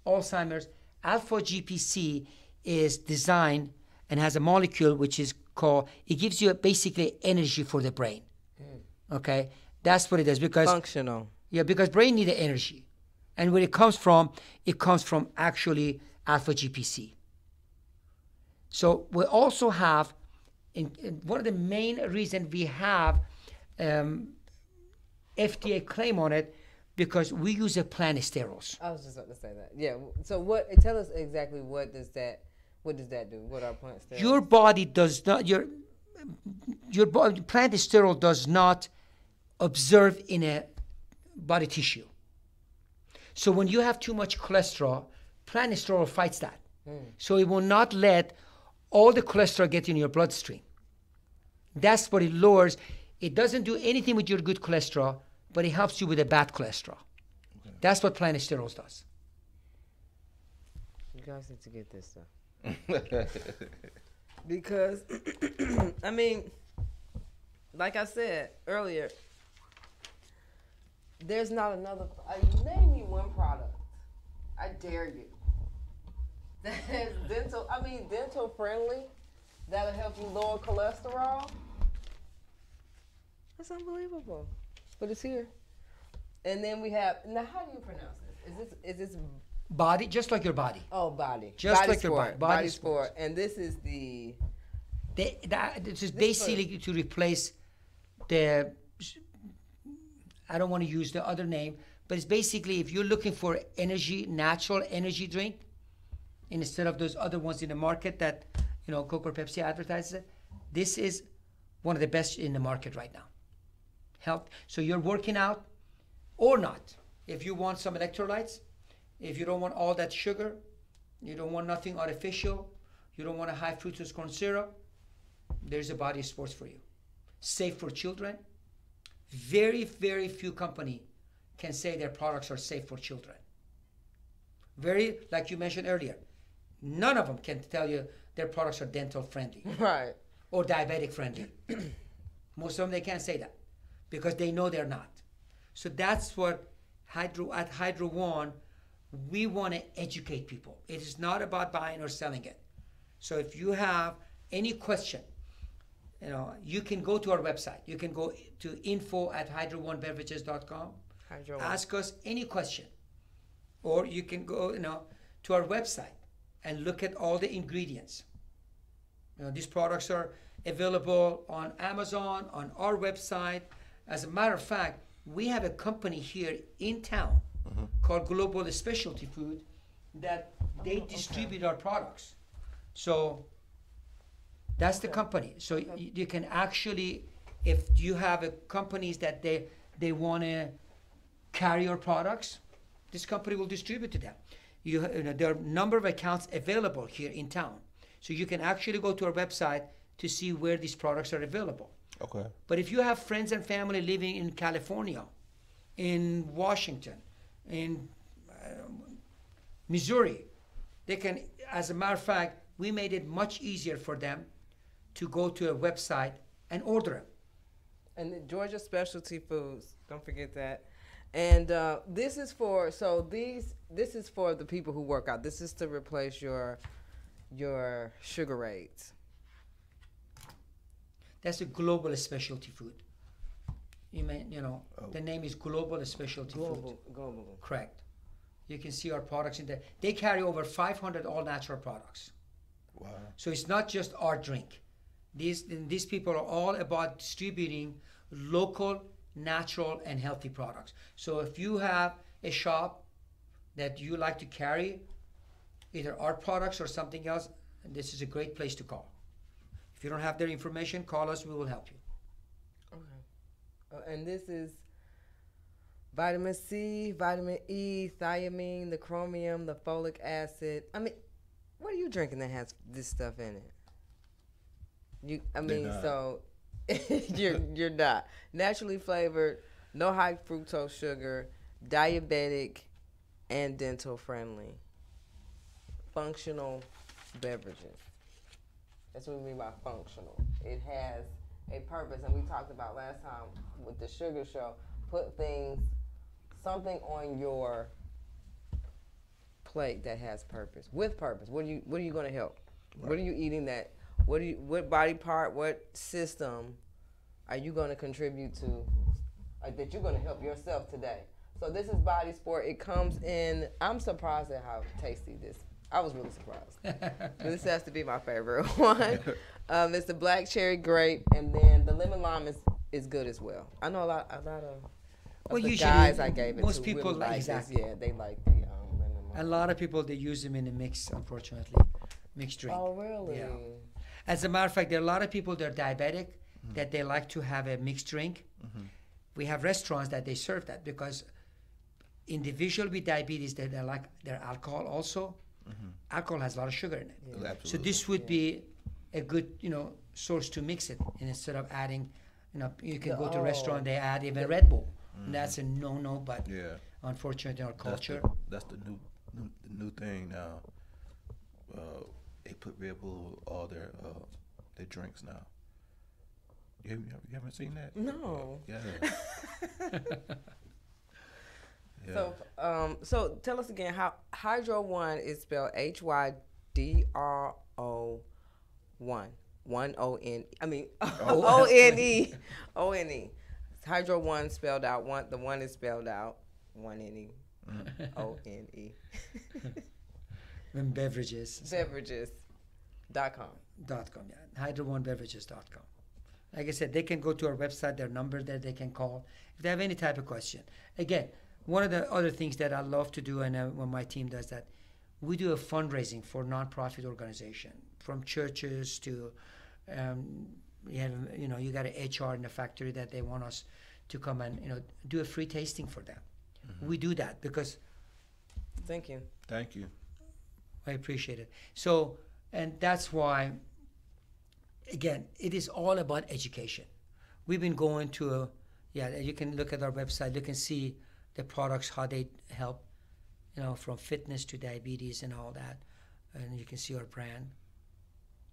Alzheimer's, alpha GPC is designed and has a molecule which is called, it gives you basically energy for the brain. Okay? That's what it does. Because functional. Yeah, because brain needs energy. And where it comes from actually alpha GPC. So we also have, in one of the main reasons we have FDA claim on it, because we use a plant sterols. I was just about to say that. Yeah. So tell us exactly what does that do? What are plant sterols? Your body does not, your body, plant sterol does not observe in a body tissue. So when you have too much cholesterol, plant sterol fights that. So it will not let all the cholesterol get in your bloodstream. That's what it lowers. It doesn't do anything with your good cholesterol, but it helps you with the bad cholesterol. Okay. That's what plant sterols does. You guys need to get this stuff. Because, I mean, like I said earlier, there's not another. Name me one product. I dare you. That is dental friendly. That'll help you lower cholesterol. That's unbelievable. But it's here. And then we have, now how do you pronounce this? Is this body, just like your body. Oh, body. Just body like sport. your body. Body sport. And this is the... This is basically to replace the, I don't want to use the other name, but it's basically if you're looking for energy, natural energy drink, instead of those other ones in the market that, Coke or Pepsi advertises it, this is one of the best in the market right now. Health. So you're working out or not. If you want some electrolytes, if you don't want all that sugar, you don't want nothing artificial, you don't want a high fructose corn syrup, there's a body sports for you. Safe for children. Very, very few companies can say their products are safe for children. Very, like you mentioned earlier, none of them can tell you their products are dental friendly. Right. Or diabetic friendly. Most of them, they can't say that because they know they're not. So that's what at HydroOne, we want to educate people. It is not about buying or selling it. So if you have any question, you can go to our website. You can go to info@hydroonebeverages.com. Ask us any question. Or you can go, to our website and look at all the ingredients. These products are available on Amazon, on our website. As a matter of fact, we have a company here in town called Global Specialty Food that they distribute our products. So that's the company. So you can actually, if you have companies that they want to carry your products, this company will distribute to them. There are a number of accounts available here in town. So you can actually go to our website to see where these products are available. Okay. But if you have friends and family living in California, in Washington, in Missouri, they can, as a matter of fact, we made it much easier for them to go to a website and order them. And the Georgia Specialty Foods. Don't forget that. And this is for this is for the people who work out. This is to replace your sugar rates. That's a global specialty food. The name is global specialty food. Global. Correct. You can see our products in there. They carry over 500 all-natural products. Wow. So it's not just our drink. These people are all about distributing local, natural, and healthy products. So if you have a shop that you like to carry either our products or something else, this is a great place to call. If you don't have their information, call us. We will help you. Okay. And this is vitamin C, vitamin E, thiamine, the chromium, the folic acid. I mean, what are you drinking that has this stuff in it? So you're not naturally flavored, no high fructose sugar, diabetic, and dental friendly. Functional beverages. That's what we mean by functional. It has a purpose, and we talked about last time with the sugar show. Put something on your plate that has purpose. With purpose. What are you going to help? Right. What are you eating that? What body part? What system are you going to contribute to? That you're going to help yourself today. So this is Body Sport. It comes in. I'm surprised at how tasty this. I was really surprised. This has to be my favorite one. It's the black cherry grape, and then the lemon lime is good as well. I know a lot of the guys I gave it most to people really like exactly. this. Yeah, they like the lemon lime. A lot of people, they use them in a mix, unfortunately, mixed drink. Oh, really? Yeah. As a matter of fact, there are a lot of people that are diabetic that they like to have a mixed drink. Mm-hmm. We have restaurants that they serve that because individual with diabetes, they like their alcohol also. Mm-hmm. Alcohol has a lot of sugar in it. Yeah. So this would be a good, source to mix it. And instead of adding, you can go to a restaurant, they add even Red Bull. Mm-hmm. And that's a no-no, but unfortunately in our culture. That's the new thing now. They put Red Bull all their drinks now. You haven't seen that? No. Yeah. Yeah. So tell us again how HydroOne is spelled HYDRO1. 1-O-N. I mean O-N-E. O-N-E. HydroOne spelled out. The one is spelled out. 1-N-E. O-N-E. And beverages. Beverages.com. .com, yeah. HydroOneBeverages.com. Like I said, they can go to our website, their number there, they can call if they have any type of question. Again, one of the other things that I love to do, and when my team does that, we do a fundraising for nonprofit organization, from churches to, you got an HR in the factory that they want us to come and do a free tasting for them. Mm-hmm. We do that because. Thank you. I appreciate it. So, and that's why. Again, it is all about education. We've been going to you can look at our website. You can see the products, how they help, from fitness to diabetes and all that. And you can see our brand.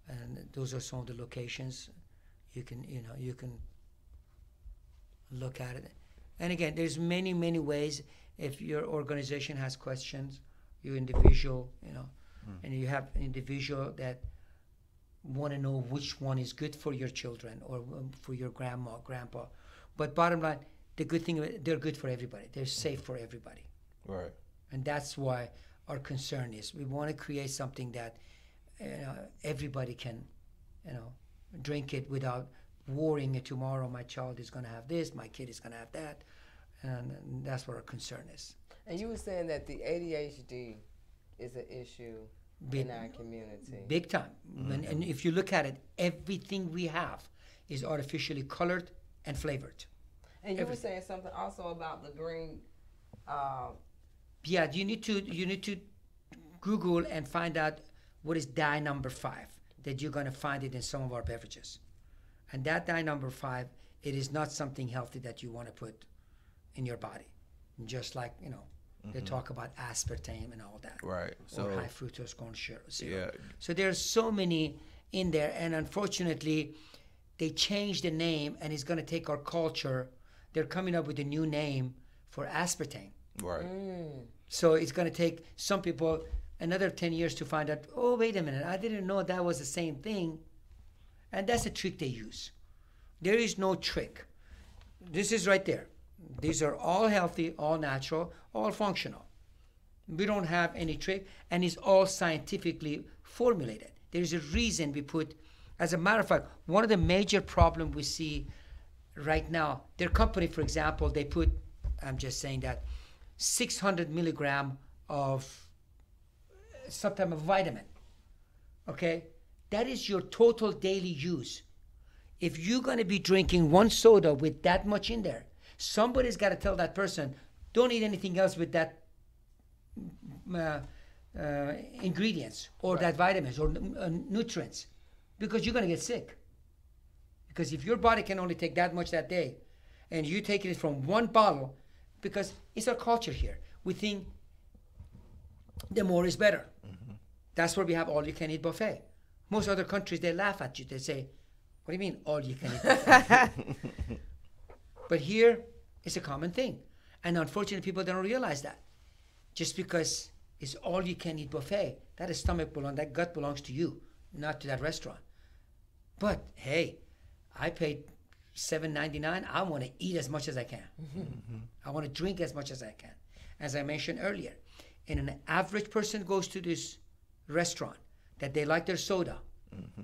And those are some of the locations. You can look at it. And again, there's many, many ways. If your organization has questions, your individual, and you have an individual that want to know which one is good for your children or for your grandma, grandpa. But bottom line, the good thing, they're good for everybody. They're safe for everybody. Right. And that's why our concern is we want to create something that everybody can, drink it without worrying that tomorrow my child is going to have this, my kid is going to have that. And that's what our concern is. And you were saying that the ADHD is an issue in our community. Big time. Mm-hmm. And if you look at it, everything we have is artificially colored and flavored. And you were saying something also about the green. Yeah, you need to Google and find out what is dye number 5. That you're going to find it in some of our beverages. And that dye number 5, it is not something healthy that you want to put in your body. Just like, they talk about aspartame and all that. Right. Or high fructose corn syrup. Yeah. So there's so many in there, and unfortunately, they changed the name, and it's going to take our culture. They're coming up with a new name for aspartame. Right. So it's going to take some people another 10 years to find out, oh, wait a minute, I didn't know that was the same thing. And that's a trick they use. There is no trick. This is right there. These are all healthy, all natural, all functional. We don't have any trick, and it's all scientifically formulated. There's a reason we put, as a matter of fact, one of the major problems we see right now, their company, for example, they put, I'm just saying that, 600 milligram of some type of vitamin, okay? That is your total daily use. If you're going to be drinking one soda with that much in there, somebody's got to tell that person, don't eat anything else with that ingredients or that vitamins or nutrients, because you're going to get sick. Because if your body can only take that much that day, and you take it from one bottle, because it's our culture here. We think the more is better. That's where we have all-you-can-eat buffet. Most other countries, they laugh at you. They say, what do you mean all-you-can-eat buffet? But here, it's a common thing. And unfortunately, people don't realize that. Just because it's all-you-can-eat buffet, that stomach belongs, that gut belongs to you, not to that restaurant. But, hey, I paid $7.99. I want to eat as much as I can. I want to drink as much as I can. As I mentioned earlier, and an average person goes to this restaurant that they like their soda.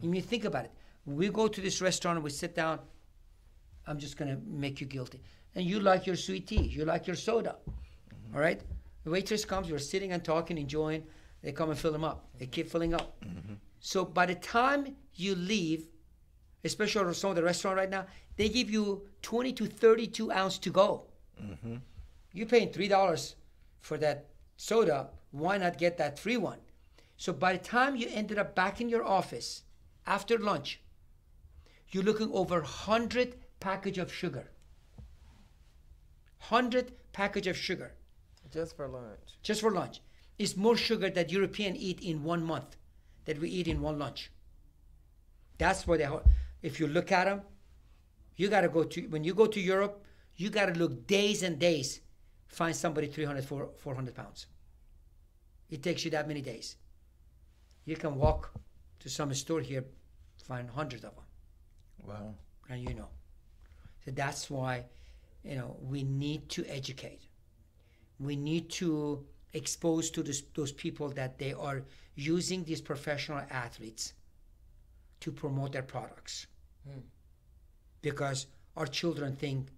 And you think about it. We go to this restaurant and we sit down. I'm just going to make you guilty. And you like your sweet tea. You like your soda. All right? The waitress comes. You're sitting and talking, enjoying. They come and fill them up. They keep filling up. So by the time you leave, especially at some of the restaurant right now, they give you 20 to 32 ounce to go. You're paying $3 for that soda. Why not get that free one? So by the time you ended up back in your office after lunch, you're looking over 100 package of sugar. 100 package of sugar. Just for lunch. Just for lunch. It's more sugar that Europeans eat in 1 month that we eat in one lunch. That's where they, if you look at them, you got to go to, when you go to Europe, you got to look days and days, find somebody 300, 400 pounds. It takes you that many days. You can walk to some store here, find hundreds of them. Wow. And you know. So that's why, we need to educate. We need to expose to those people that they are using these professional athletes to promote their products. Because our children think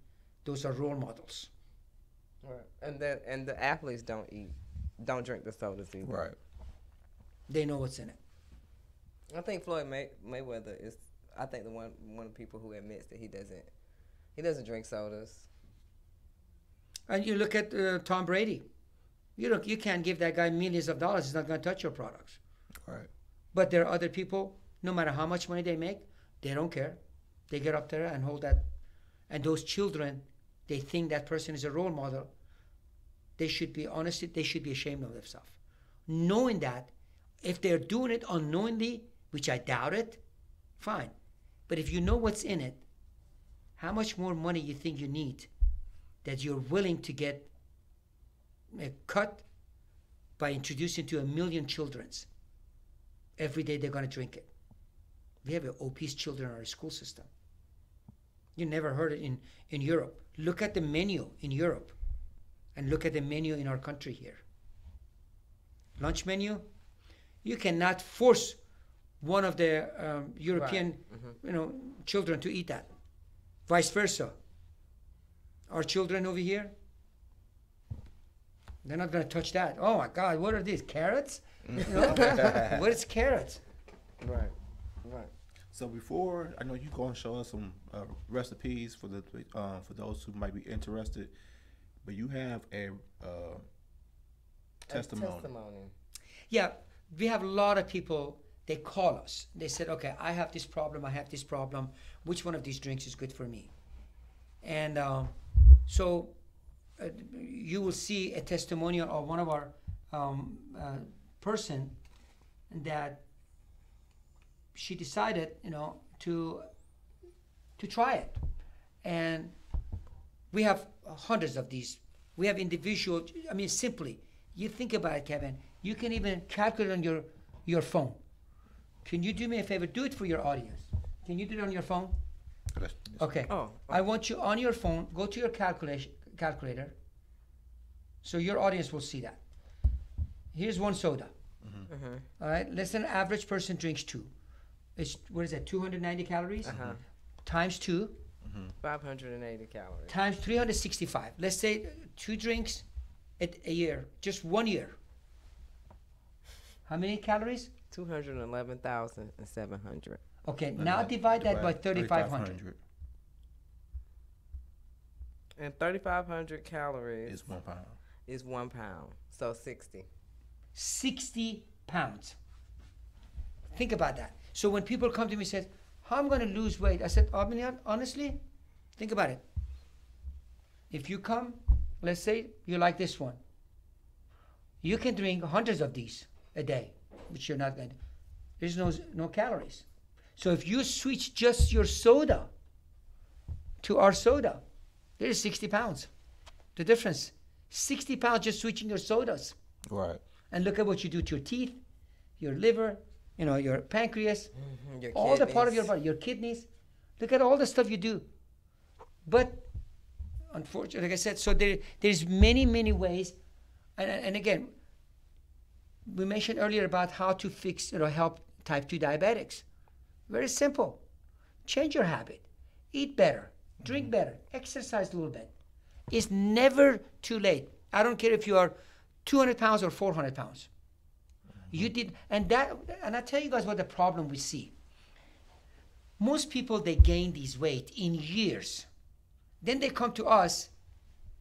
those are role models. Right. And the athletes don't drink the sodas either. Right. They know what's in it. I think Floyd Mayweather is, I think, the one of the people who admits that he doesn't drink sodas. And you look at Tom Brady. You can't give that guy millions of dollars. He's not going to touch your products. Right. But there are other people, no matter how much money they make, they don't care. They get up there and hold that. And those children, they think that person is a role model. They should be, honestly, they should be ashamed of themselves. Knowing that, if they're doing it unknowingly, which I doubt it, fine. But if you know what's in it, how much more money you think you need that you're willing to get a cut by introducing to 1 million children? Every day they're going to drink it. We have obese children in our school system. You never heard it in Europe. Look at the menu in Europe and look at the menu in our country here. Lunch menu, you cannot force one of the European children to eat that. Vice versa. Our children over here, they're not going to touch that. Oh my God, what are these, carrots? What is carrots? Right. So before, I know you're going to show us some recipes for those who might be interested, but you have a testimony. Yeah, we have a lot of people, they call us. They said, okay, I have this problem. Which one of these drinks is good for me? And so you will see a testimonial of one of our person that she decided, to to try it. And we have hundreds of these. We have individual, I mean, simply, you think about it, Kevin, you can even calculate on your phone. Can you do me a favor? Do it for your audience. Can you do it on your phone? Okay. Oh. I want you on your phone, go to your calculator, so your audience will see that. Here's one soda. All right, let's say an average person drinks 2. It's, what is that, 290 calories? Times 2. 580 calories. Times 365. Let's say 2 drinks a year, just 1 year. How many calories? 211,700. Okay, now divide that by 3,500. And 3,500 calories It's 1 pound. is 1 pound. So 60. 60 pounds. Think about that. So when people come to me and say, how am I going to lose weight? I said, honestly, think about it. If you come, let's say you like this one. You can drink hundreds of these a day, which you're not going to. There's no calories. So if you switch just your soda to our soda, there's 60 pounds. The difference. 60 pounds just switching your sodas. Right. And look at what you do to your teeth, your liver, your pancreas, Your all the part of your kidneys. body, your kidneys. Look at all the stuff you do. But unfortunately, like I said, so there's many, many ways. And again, we mentioned earlier about how to fix, help type 2 diabetics. Very simple. Change your habit. Eat better. Drink better. Exercise a little bit. It's never too late. I don't care if you are 200 pounds or 400 pounds. You did, and I tell you guys what the problem we see. Most people, they gain these weight in years. Then they come to us,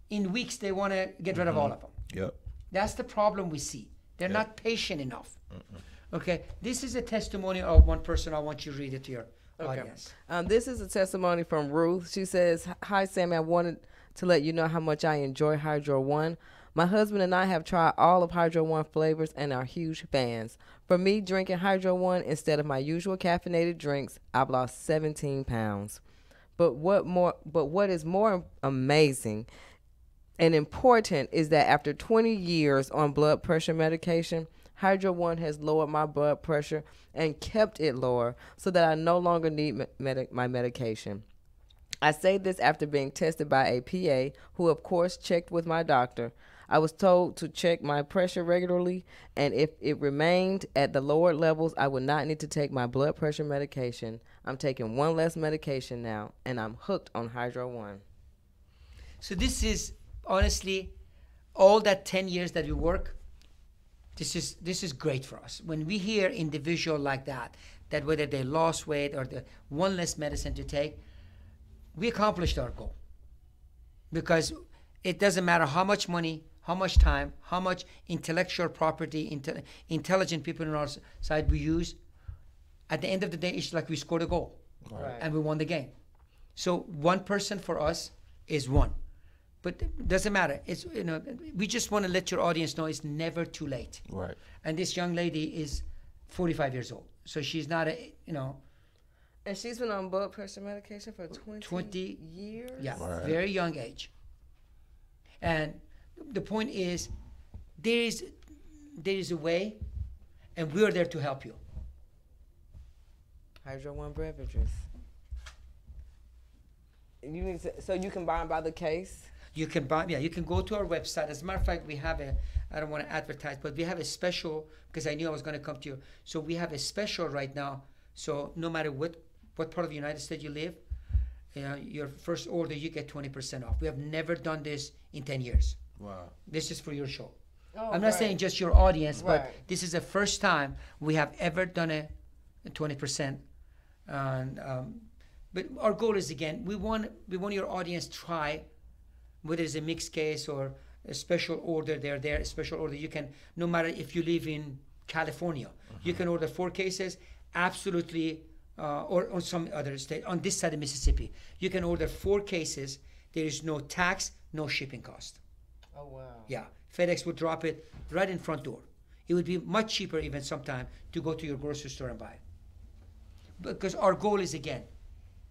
in weeks they want to get rid of all of them. Yep. That's the problem we see. They're Yep. not patient enough. Okay, this is a testimony of one person. I want you to read it to your audience. This is a testimony from Ruth. She says, "Hi, Sammy. I wanted to let you know how much I enjoy HydroOne. My husband and I have tried all of HydroOne flavors and are huge fans. For me, drinking HydroOne instead of my usual caffeinated drinks, I've lost 17 pounds. But what is more amazing and important is that after 20 years on blood pressure medication, HydroOne has lowered my blood pressure and kept it lower so that I no longer need my medication. I say this after being tested by a PA who, of course, checked with my doctor. I was told to check my pressure regularly, and if it remained at the lower levels, I would not need to take my blood pressure medication. I'm taking one less medication now, and I'm hooked on HydroOne." So this is, honestly, all that 10 years that we work, this is great for us. When we hear individual like that whether they lost weight or the one less medicine to take, we accomplished our goal. Because it doesn't matter how much money, how much time, how much intellectual property, intelligent people on our side we use. At the end of the day, it's like we scored a goal. Right. And we won the game. So one person for us is one. But it doesn't matter. It's we just want to let your audience know it's never too late. Right. And this young lady is 45 years old. So she's not And she's been on blood pressure medication for 20 years? Yeah, Right. very young age. And the point is, there is a way, and we're there to help you. HydroOne Beverages. So you can buy them by the case? You can go to our website. As a matter of fact, we have I don't want to advertise, but we have a special, because I knew I was going to come to you. So we have a special right now. So no matter what part of the United States you live, your first order, you get 20% off. We have never done this in 10 years. Wow. This is for your show. Oh, I'm not saying just your audience, but Right. this is the first time we have ever done a 20%. But our goal is, again, we want your audience to try, whether it's a mixed case or a special order. They're there, a special order. You can, no matter if you live in California, you can order 4 cases, absolutely, or on some other state, on this side of Mississippi. You can order 4 cases. There is no tax, no shipping cost. Oh, wow. Yeah, FedEx would drop it right in front door. It would be much cheaper even sometime to go to your grocery store and buy it. Because our goal is, again,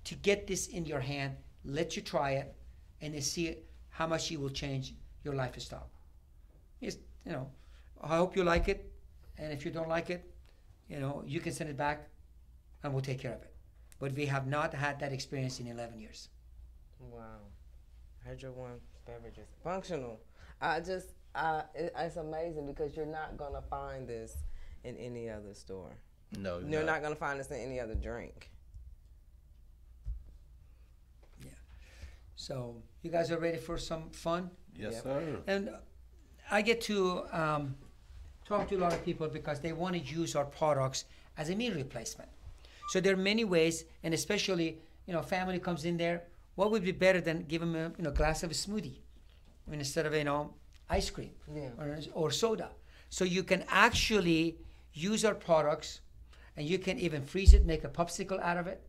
to get this in your hand, let you try it, and then see how much it will change your lifestyle. It's, I hope you like it, and if you don't like it, you can send it back, and we'll take care of it. But we have not had that experience in 11 years. Wow. HydroOne Beverages. Functional. It's amazing because you're not going to find this in any other store. No, you're not going to find this in any other drink. Yeah. So, you guys are ready for some fun? Yes, sir. And I get to talk to a lot of people because they want to use our products as a meal replacement. So there are many ways, and especially, family comes in there, what would be better than give them a glass of a smoothie instead of, ice cream or soda. So you can actually use our products, and you can even freeze it, make a popsicle out of it.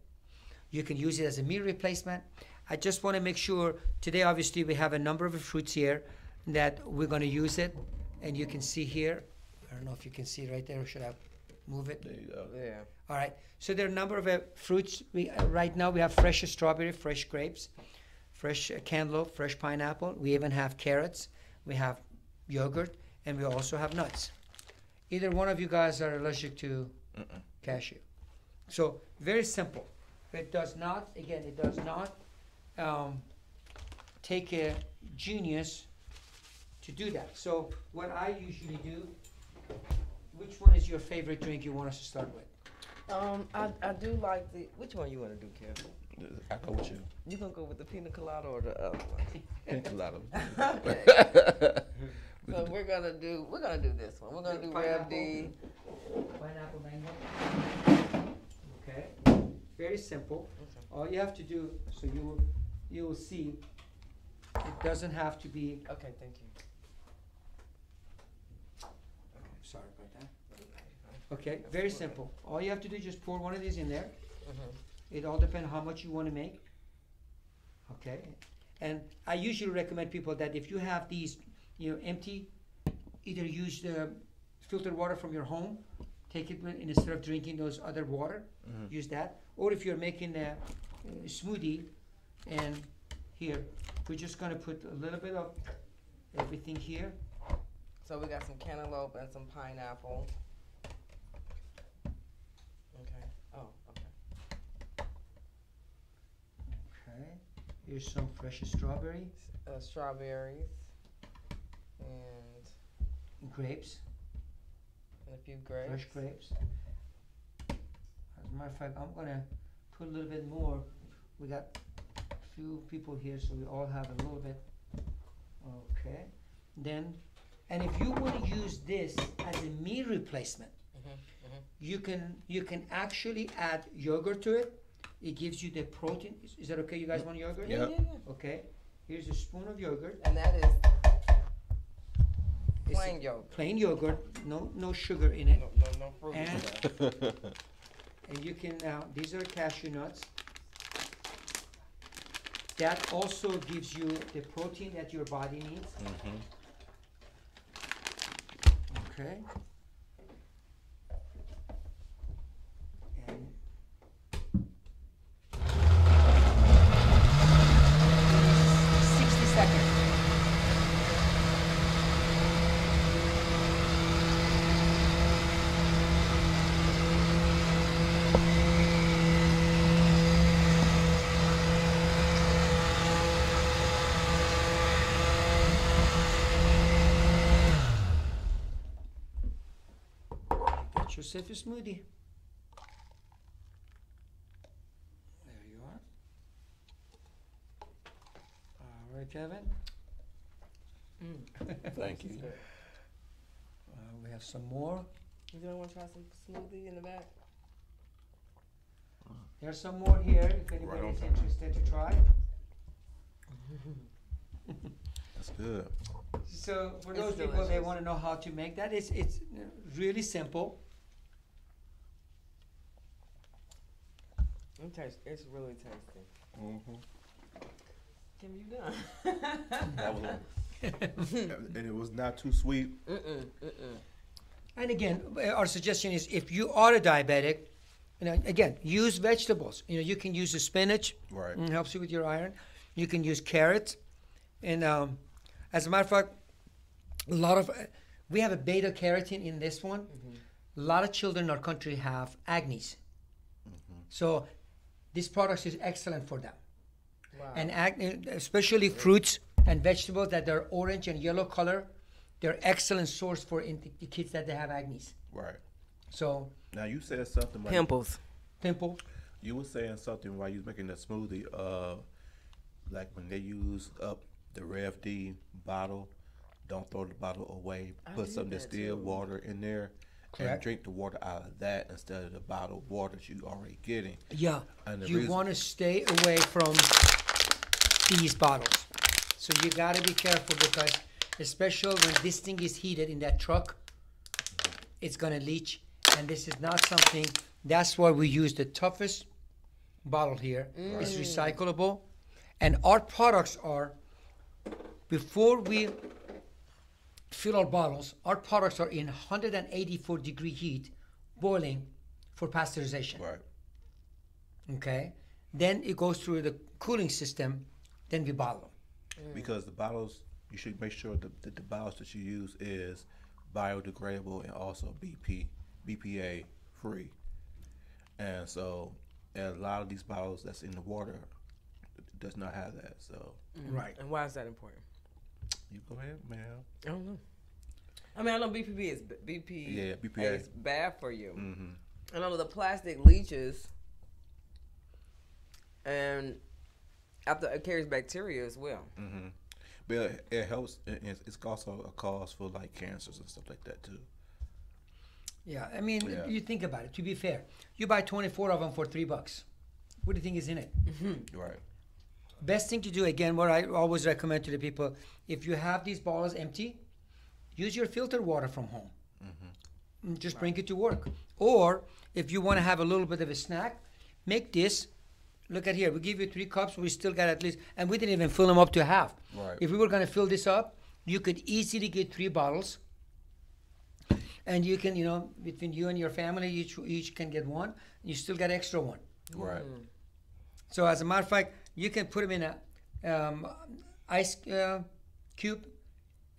You can use it as a meal replacement. I just want to make sure, today obviously we have a number of fruits here that we're going to use it, and you can see here, I don't know if you can see right there, or should I move it? There you go. Yeah. All right, so there are a number of fruits. Right now we have fresh strawberry, fresh grapes, fresh cantaloupe, fresh pineapple. We even have carrots. We have yogurt, and we also have nuts. Either one of you guys are allergic to cashew. So very simple. It does not, take a genius to do that. So what I usually do, which one is your favorite drink you want us to start with? I do like which one you want to do, Kev? I go with you. You gonna go with the pina colada or the other one? Pina colada. Okay. So we're gonna do this one. We're gonna do RevD. Pineapple mango. Okay. Very simple. Okay. All you have to do, so you will see, it doesn't have to be. Okay, thank you. Sorry about that. Okay, very simple. All you have to do is just pour one of these in there. It all depends on how much you want to make. Okay, and I usually recommend people that if you have these, empty, either use the filtered water from your home, take it instead of drinking those other water, use that. Or if you're making a smoothie, and here, we're just gonna put a little bit of everything here. So we got some cantaloupe and some pineapple. Okay. Oh, okay. Okay. Here's some fresh strawberry. Strawberries and Grapes. a few grapes. Fresh grapes. As a matter of fact, I'm gonna put a little bit more. We got a few people here, so we all have a little bit. Okay. Then, and if you want to use this as a meal replacement, you can actually add yogurt to it. It gives you the protein. Is that okay? You guys want yogurt? Yeah. Okay. Here's a spoon of yogurt. And that is It's plain yogurt. Plain yogurt. No sugar in it. No fruit. And you can now. These are cashew nuts. That also gives you the protein that your body needs. Okay. And 60 seconds. Get yourself a smoothie. There you are. All right, Kevin. Thank you. We have some more. You don't want to try some smoothie in the back? There's some more here if anybody Right is on. interested to try. That's good. So for It's those people that delicious. want to know how to make that, it's really simple. It's really tasty. Kim, you done? That was and it was not too sweet. And again, our suggestion is if you are a diabetic, again, use vegetables. You can use the spinach. Right. It helps you with your iron. You can use carrots. And as a matter of fact, we have a beta carotene in this one. A lot of children in our country have acne. So this product is excellent for them. Wow. And acne, especially fruits and vegetables that are orange and yellow color, they're excellent source for the kids that they have acne. Right. So Now you said something like Pimples. pimple. you were saying something while you was making that smoothie. Like when they use up the RevD bottle, don't throw the bottle away. Put some distilled water in there. And Correct. drink the water out of that instead of the bottled water that you already getting. Yeah, And the you reason- want to stay away from these bottles. So you got to be careful because, especially when this thing is heated in that truck, it's going to leach. And this is not something, that's why we use the toughest bottle here. It's recyclable. And our products are, before we fill our bottles, our products are in 184 degree heat, boiling for pasteurization. Right. Okay, then it goes through the cooling system, then we bottle them. Because the bottles, you should make sure that the bottles that you use is biodegradable and also BPA free. And so a lot of these bottles that's in the water does not have that. So Right. And why is that important? you go ahead, man. I don't know. I mean, I know BPA Yeah, BPA. is bad for you. Mm-hmm. I know the plastic leaches, and after it carries bacteria as well. Mm-hmm. But it helps. It's also a cause for like cancers and stuff like that too. Yeah, I mean, Yeah. you think about it. To be fair, you buy 24 of them for $3. What do you think is in it? Right. Best thing to do, again, what I always recommend to the people, if you have these bottles empty, use your filtered water from home. And just bring it to work. Or if you want to have a little bit of a snack, make this. Look at here. We give you 3 cups. We still got at least, and we didn't even fill them up to half. Right. If we were going to fill this up, you could easily get 3 bottles. And you can, between you and your family, each can get one. You still got extra one. Right. So as a matter of fact, you can put them in a ice cube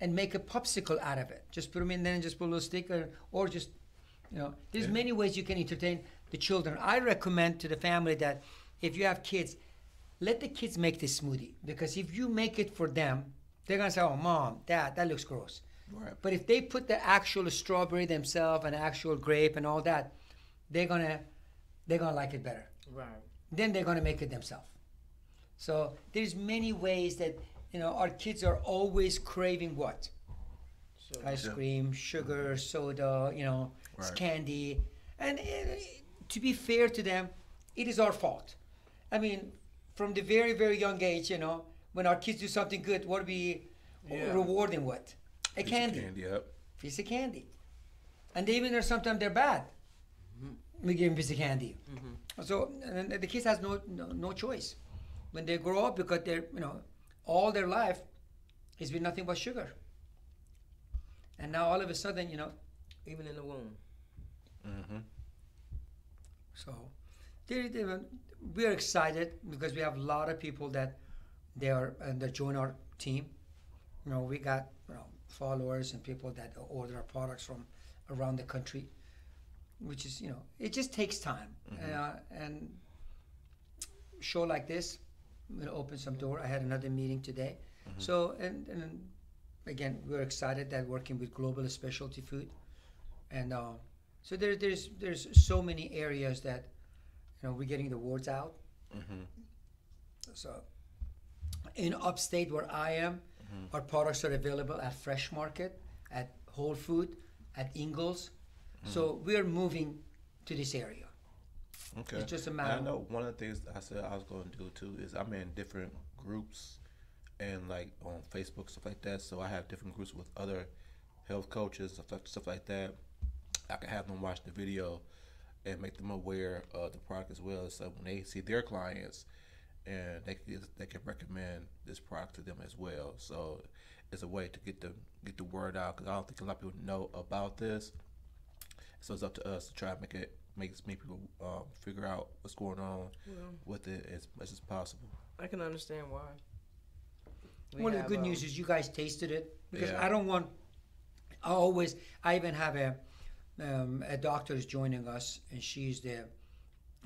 and make a popsicle out of it. Just put them in there and just put a little sticker, or just, there's many ways you can entertain the children. I recommend to the family that if you have kids, let the kids make this smoothie, because if you make it for them, they're gonna say, "Oh, mom, dad, that looks gross." Right. But if they put the actual strawberry themselves and actual grape and all that, they're gonna like it better. Right. Then they're gonna make it themselves. So there's many ways that our kids are always craving what? Ice cream, sugar, soda, Right. candy. And to be fair to them, it is our fault. I mean, from the very, very young age, when our kids do something good, what do we reward them with? A Piece of candy. Candy, yep. Piece of candy. And even sometimes they're bad. We give them a piece of candy. So and the kids has no choice when they grow up, because they're all their life has been nothing but sugar. And now all of a sudden, Even in the womb. Mm-hmm. so we are excited because we have a lot of people that join our team. We got followers and people that order our products from around the country, which is it just takes time. And show like this will open some door. I had another meeting today. So and again, we're excited that working with Global Specialty Food, and so there's so many areas that we're getting the words out. So in upstate where I am, our products are available at Fresh Market, at Whole Food, at Ingles. So we're moving to this area. Okay. It's just a And matter I of- know one of the things I said I was going to do too is I'm in different groups and like on Facebook, stuff like that. So I have different groups with other health coaches, stuff like that. I can have them watch the video and make them aware of the product as well. So when they see their clients, and they can recommend this product to them as well. So it's a way to get the word out, because I don't think a lot of people know about this. So it's up to us to try to make people figure out what's going on with it as much as possible. I can understand why. One of the good news is you guys tasted it, because Yeah. I don't want. I even have a doctor is joining us, and she's the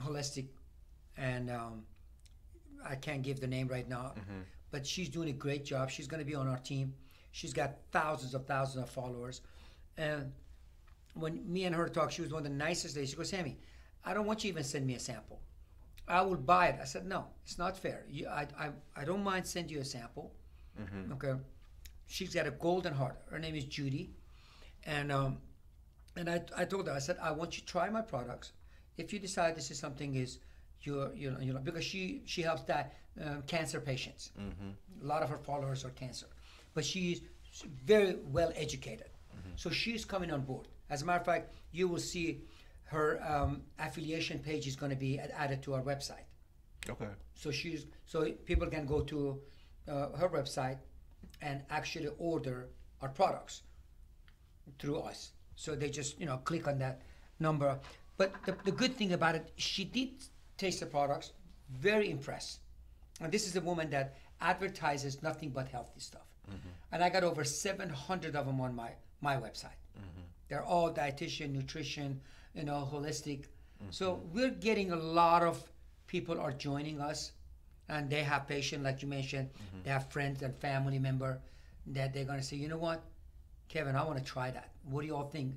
holistic, and I can't give the name right now, but she's doing a great job. She's going to be on our team. She's got thousands of followers, and when me and her talked, she was one of the nicest ladies. She goes, Sammy, I don't want you to even send me a sample. I will buy it. I said, no, it's not fair. I don't mind sending you a sample. Okay. She's got a golden heart. Her name is Judy. And I told her, I said, I want you to try my products. If you decide this is something is, because she helps cancer patients. A lot of her followers are cancer. But she's very well educated. So she's coming on board. As a matter of fact, you will see her affiliation page is going to be added to our website. Okay. So people can go to her website and actually order our products through us. So they just click on that number. But the good thing about it, she did taste the products, very impressed. And this is a woman that advertises nothing but healthy stuff. And I got over 700 of them on my website. They're all dietitian, nutrition, holistic. So we're getting a lot of people are joining us, and they have patients, like you mentioned. They have friends and family member that they're going to say, you know what, Kevin, I want to try that. What do you all think?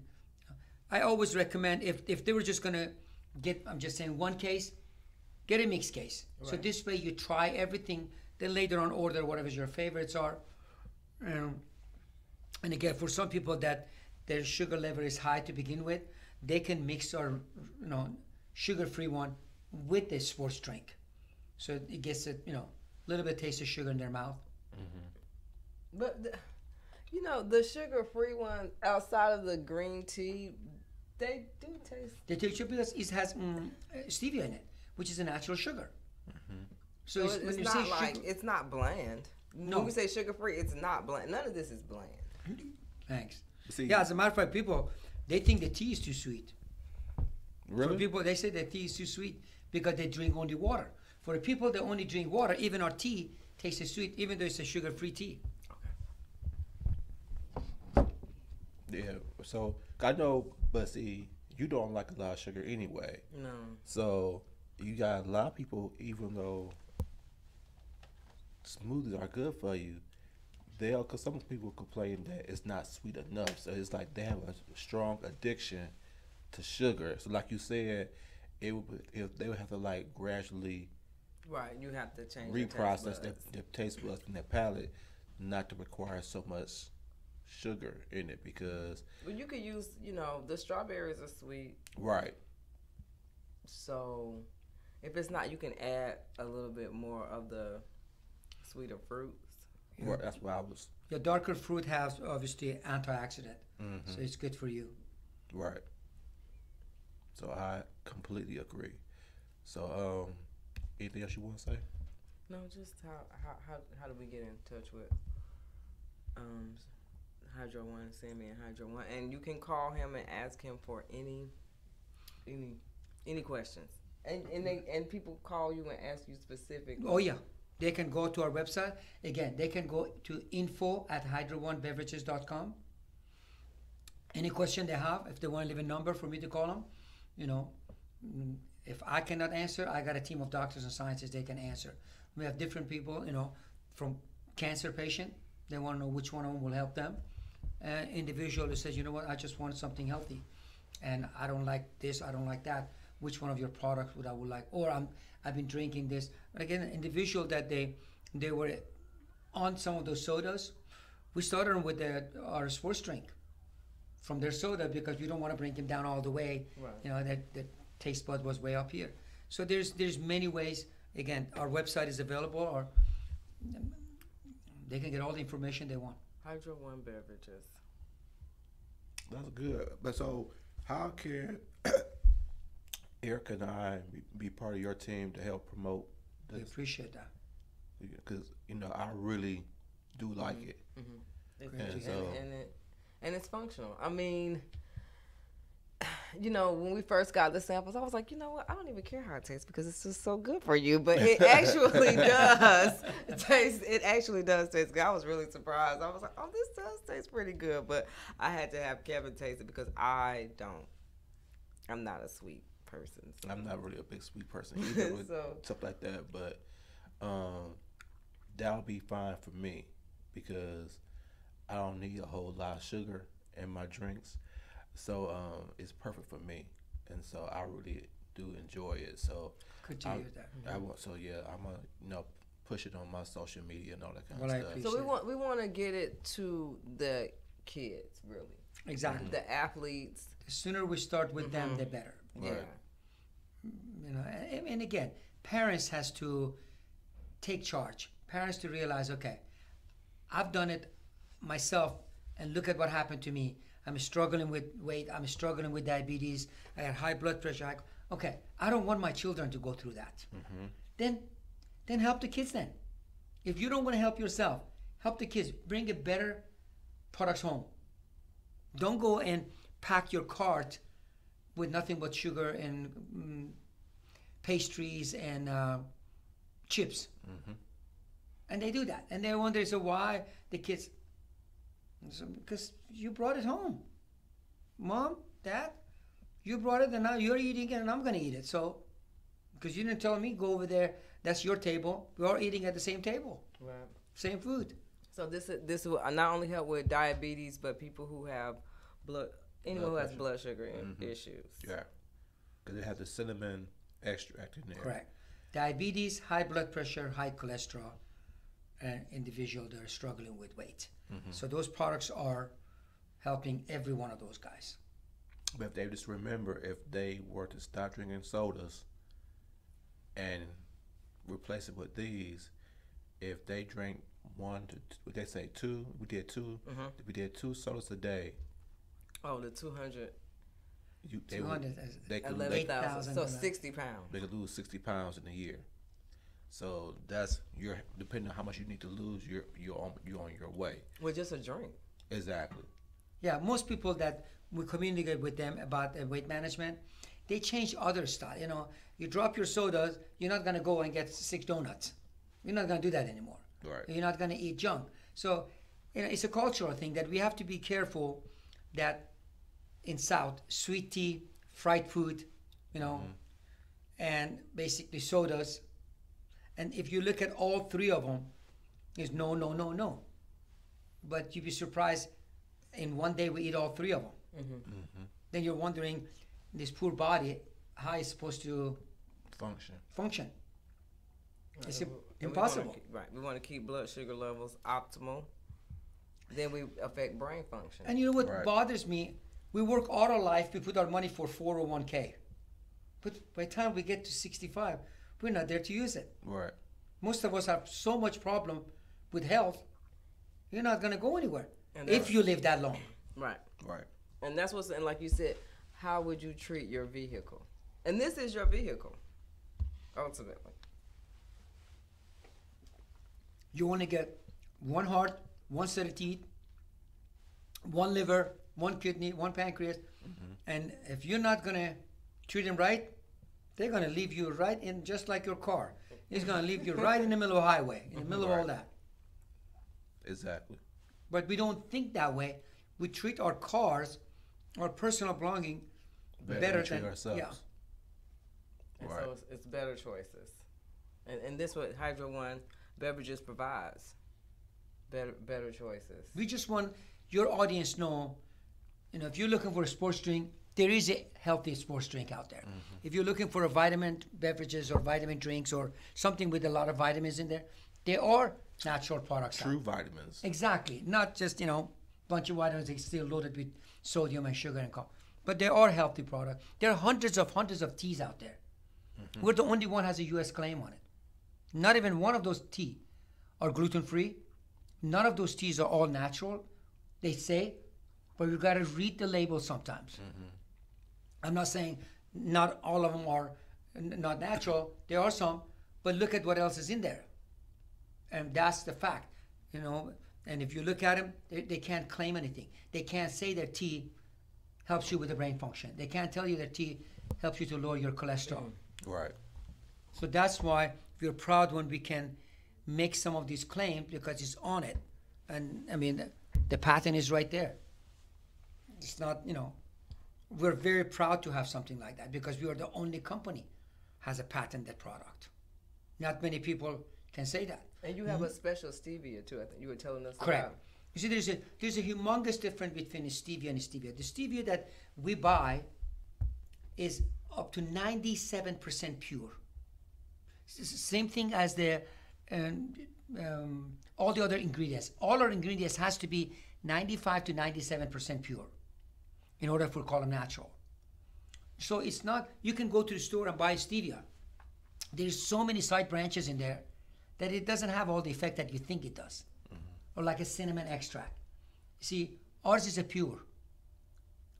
I always recommend, if they were just going to get, I'm just saying, one case, get a mixed case. Right. So this way you try everything, then later on order whatever your favorites are. And again, for some people that their sugar level is high to begin with, they can mix our sugar-free one with a sports drink. So it gets a little bit taste of sugar in their mouth. But the sugar-free one outside of the green tea, they do taste. They taste sugar because it has stevia in it, which is a natural sugar. So it's not like it's not bland. No. When we say sugar-free, it's not bland. None of this is bland. Thanks. See, as a matter of fact, people, they think the tea is too sweet. Really? For people, they say the tea is too sweet because they drink only water. For the people that only drink water, even our tea tastes sweet, even though it's a sugar-free tea. Okay. Yeah. So I know, but see, you don't like a lot of sugar anyway. No. So you got a lot of people, even though smoothies are good for you, because some people complain that it's not sweet enough. So it's like they have a strong addiction to sugar. So like you said, they would have to like gradually, right? You have to change reprocess their taste buds and their palate, not to require so much sugar in it, because well, you could use the strawberries are sweet, right? So if it's not, you can add a little bit more of the sweeter fruits. Yeah. Right, that's what I was. The darker fruit has obviously antioxidant, so it's good for you. Right. So I completely agree. So anything else you want to say? No, just how do we get in touch with HydroOne, Sammy and HydroOne, and you can call him and ask him for any questions, and people call you and ask you specific. Oh yeah. They can go to our website. Again, they can go to info@hydroonebeverages.com. Any question they have, if they want to leave a number for me to call them, if I cannot answer, I got a team of doctors and scientists, they can answer. We have different people, from cancer patient, they want to know which one of them will help them. Individual who says, you know what, I just want something healthy, and I don't like this, I don't like that. Which one of your products I would like? Or I've been drinking this. But again, an individual that they were on some of those sodas, we started them with our sports drink from their soda because we don't want to bring them down all the way. Right. That the taste bud was way up here. So there's many ways. Again, our website is available, or they can get all the information they want. HydroOne Beverages. That's good. But so how can Erika and I be part of your team to help promote this? We appreciate that. Because, I really do like it. And it's functional. I mean, you know, when we first got the samples, I was like, you know what? I don't even care how it tastes because it's just so good for you. But it actually does taste. It actually does taste good. I was really surprised. I was like, oh, this does taste pretty good. But I had to have Kevin taste it because I'm not a sweet person. So. I'm not really a big sweet person either with stuff like that. But that'll be fine for me because I don't need a whole lot of sugar in my drinks. So it's perfect for me, and so I really do enjoy it. So Good to hear that. I want. So yeah, I'm gonna push it on my social media and all that kind Well, of I stuff. appreciate So we want to get it to the kids, really. Exactly. The athletes. The sooner we start with them, the better. Yeah. Right. You know, and again, parents has to take charge. Parents to realize, okay, I've done it myself, and look at what happened to me. I'm struggling with weight. I'm struggling with diabetes. I had high blood pressure. Okay, I don't want my children to go through that. Then help the kids then. If you don't want to help yourself, help the kids. Bring a better products home. Don't go and pack your cart with nothing but sugar and pastries and chips. And they do that. And they wonder, so why the kids... So, because you brought it home. Mom, Dad, you brought it and now you're eating it and I'm going to eat it. So, because you didn't tell me, go over there, that's your table. We're all eating at the same table. Right. Same food. So this will not only help with diabetes, but people who have anyone who has blood sugar issues. Yeah, because it has the cinnamon extract in there. Correct. Diabetes, high blood pressure, high cholesterol, and individual that are struggling with weight. So those products are helping every one of those guys. But if they just remember, if they were to stop drinking sodas and replace it with these, if they drink they say two, we did two sodas a day. Oh, the 200. 200, they could 11,000. So and 60 pounds. they could lose 60 pounds in a year. So that's depending on how much you need to lose, you're on your way. With just a drink. Exactly. Yeah, most people that we communicate with them about weight management, they change other style. You know, you drop your sodas, you're not going to go and get 6 donuts. You're not going to do that anymore. Right. You're not going to eat junk. So, you know, it's a cultural thing that we have to be careful that in South, sweet tea, fried food, you know, and basically sodas. And if you look at all three of them, it's no, no, no, no. But you'd be surprised, in one day we eat all three of them. Then you're wondering, this poor body, how it's supposed to function. It's impossible. We want to keep blood sugar levels optimal. Then we affect brain function. And you know what bothers me? We work all our life, we put our money for 401k. But by the time we get to 65, we're not there to use it. Right. Most of us have so much problem with health, you're not going to go anywhere if you live that long. Right. Right. And that's and like you said, how would you treat your vehicle? And this is your vehicle, ultimately. You want to get one heart, one set of teeth, one liver, one kidney, one pancreas. And if you're not going to treat them right, they're going to leave you right in, just like your car. It's going to leave you right in the middle of a highway, in the middle of all that. Exactly. But we don't think that way. We treat our cars, our personal belonging, better than ourselves. Yeah. And so it's better choices. And this what HydroOne Beverages provides. Better choices. We just want your audience know, you know, if you're looking for a sports drink, there is a healthy sports drink out there. If you're looking for a vitamin beverages or vitamin drinks or something with a lot of vitamins in there, there are natural products. True vitamins. Exactly. Not just, you know, bunch of vitamins that's still loaded with sodium and sugar and coffee. But there are healthy products. There are hundreds of teas out there. We're the only one has a U.S. claim on it. Not even one of those tea are gluten-free. None of those teas are all natural, they say, but you got to read the label sometimes. I'm not saying not all of them are not natural. There are some, but look at what else is in there. And that's the fact, you know. And if you look at them, they can't claim anything. They can't say their tea helps you with the brain function. They can't tell you that tea helps you to lower your cholesterol. Right. So that's why we're proud when we can make some of these claims, because it's on it. And I mean, the patent is right there. It's not, we're very proud to have something like that, because we are the only company has a patented product. Not many people can say that. And you have a special stevia too. I think you were telling us Correct. about. You see, there's a humongous difference between stevia and stevia. The stevia that we buy is up to 97% pure. It's the same thing as the all the other ingredients. All our ingredients has to be 95 to 97% pure in order for call them natural. So it's not, you can go to the store and buy stevia. There's so many side branches in there that it doesn't have all the effect that you think it does. Or like a cinnamon extract. See, ours is a pure.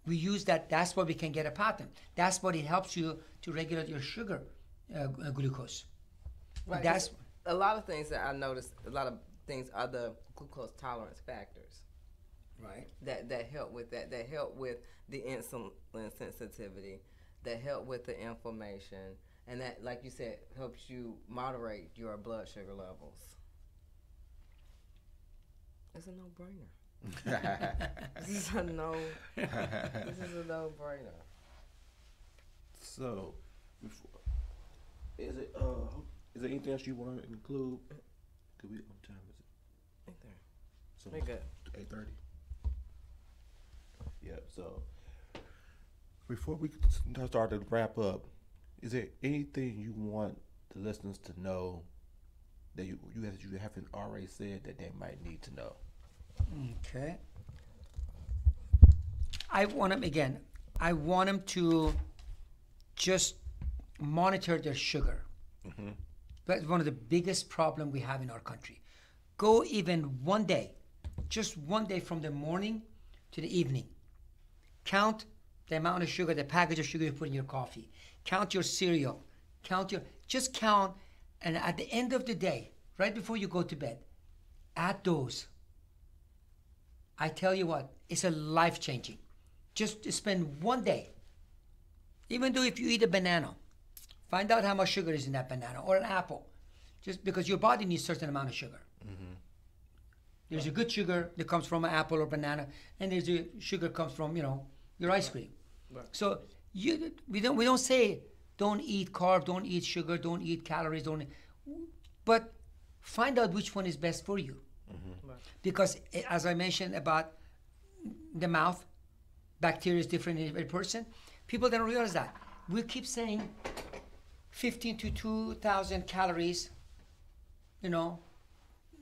We use that, that's why we can get a patent. That's what it helps you to regulate your sugar glucose. Right. That's a lot of things that I noticed. A lot of things are the glucose tolerance factors. right. That help with that. That help with the insulin sensitivity. That help with the inflammation, and that, like you said, helps you moderate your blood sugar levels. It's a no-brainer. This is a no-brainer. So, is there anything else you want to include? Could we? What time is it? Right there. So We good. 8:30. Yeah. So before we start to wrap up, is there anything you want the listeners to know that you haven't already said that they might need to know? Okay. I want them to just monitor their sugar. Mm-hmm. That's one of the biggest problems we have in our country. Go even one day, just one day from the morning to the evening. Count the amount of sugar, the package of sugar you put in your coffee. Count your cereal. Just count, and at the end of the day, right before you go to bed, add those. I tell you what, it's a life-changing. Just spend one day, even though if you eat a banana, find out how much sugar is in that banana, or an apple, just because your body needs a certain amount of sugar. Mm-hmm. There's a good sugar that comes from an apple or banana, and there's a sugar comes from, your ice cream. Right. So we don't say don't eat carb, don't eat sugar, don't eat calories, but find out which one is best for you. Mm-hmm. Right. Because as I mentioned about the mouth, bacteria is different in every person. People don't realize that. We keep saying 15 to 2,000 calories,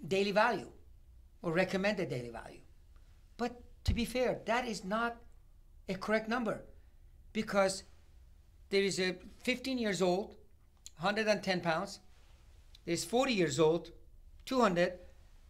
daily value or recommended daily value. But to be fair, that is not a correct number, because there is a 15 years old, 110 pounds. There's 40 years old, 200,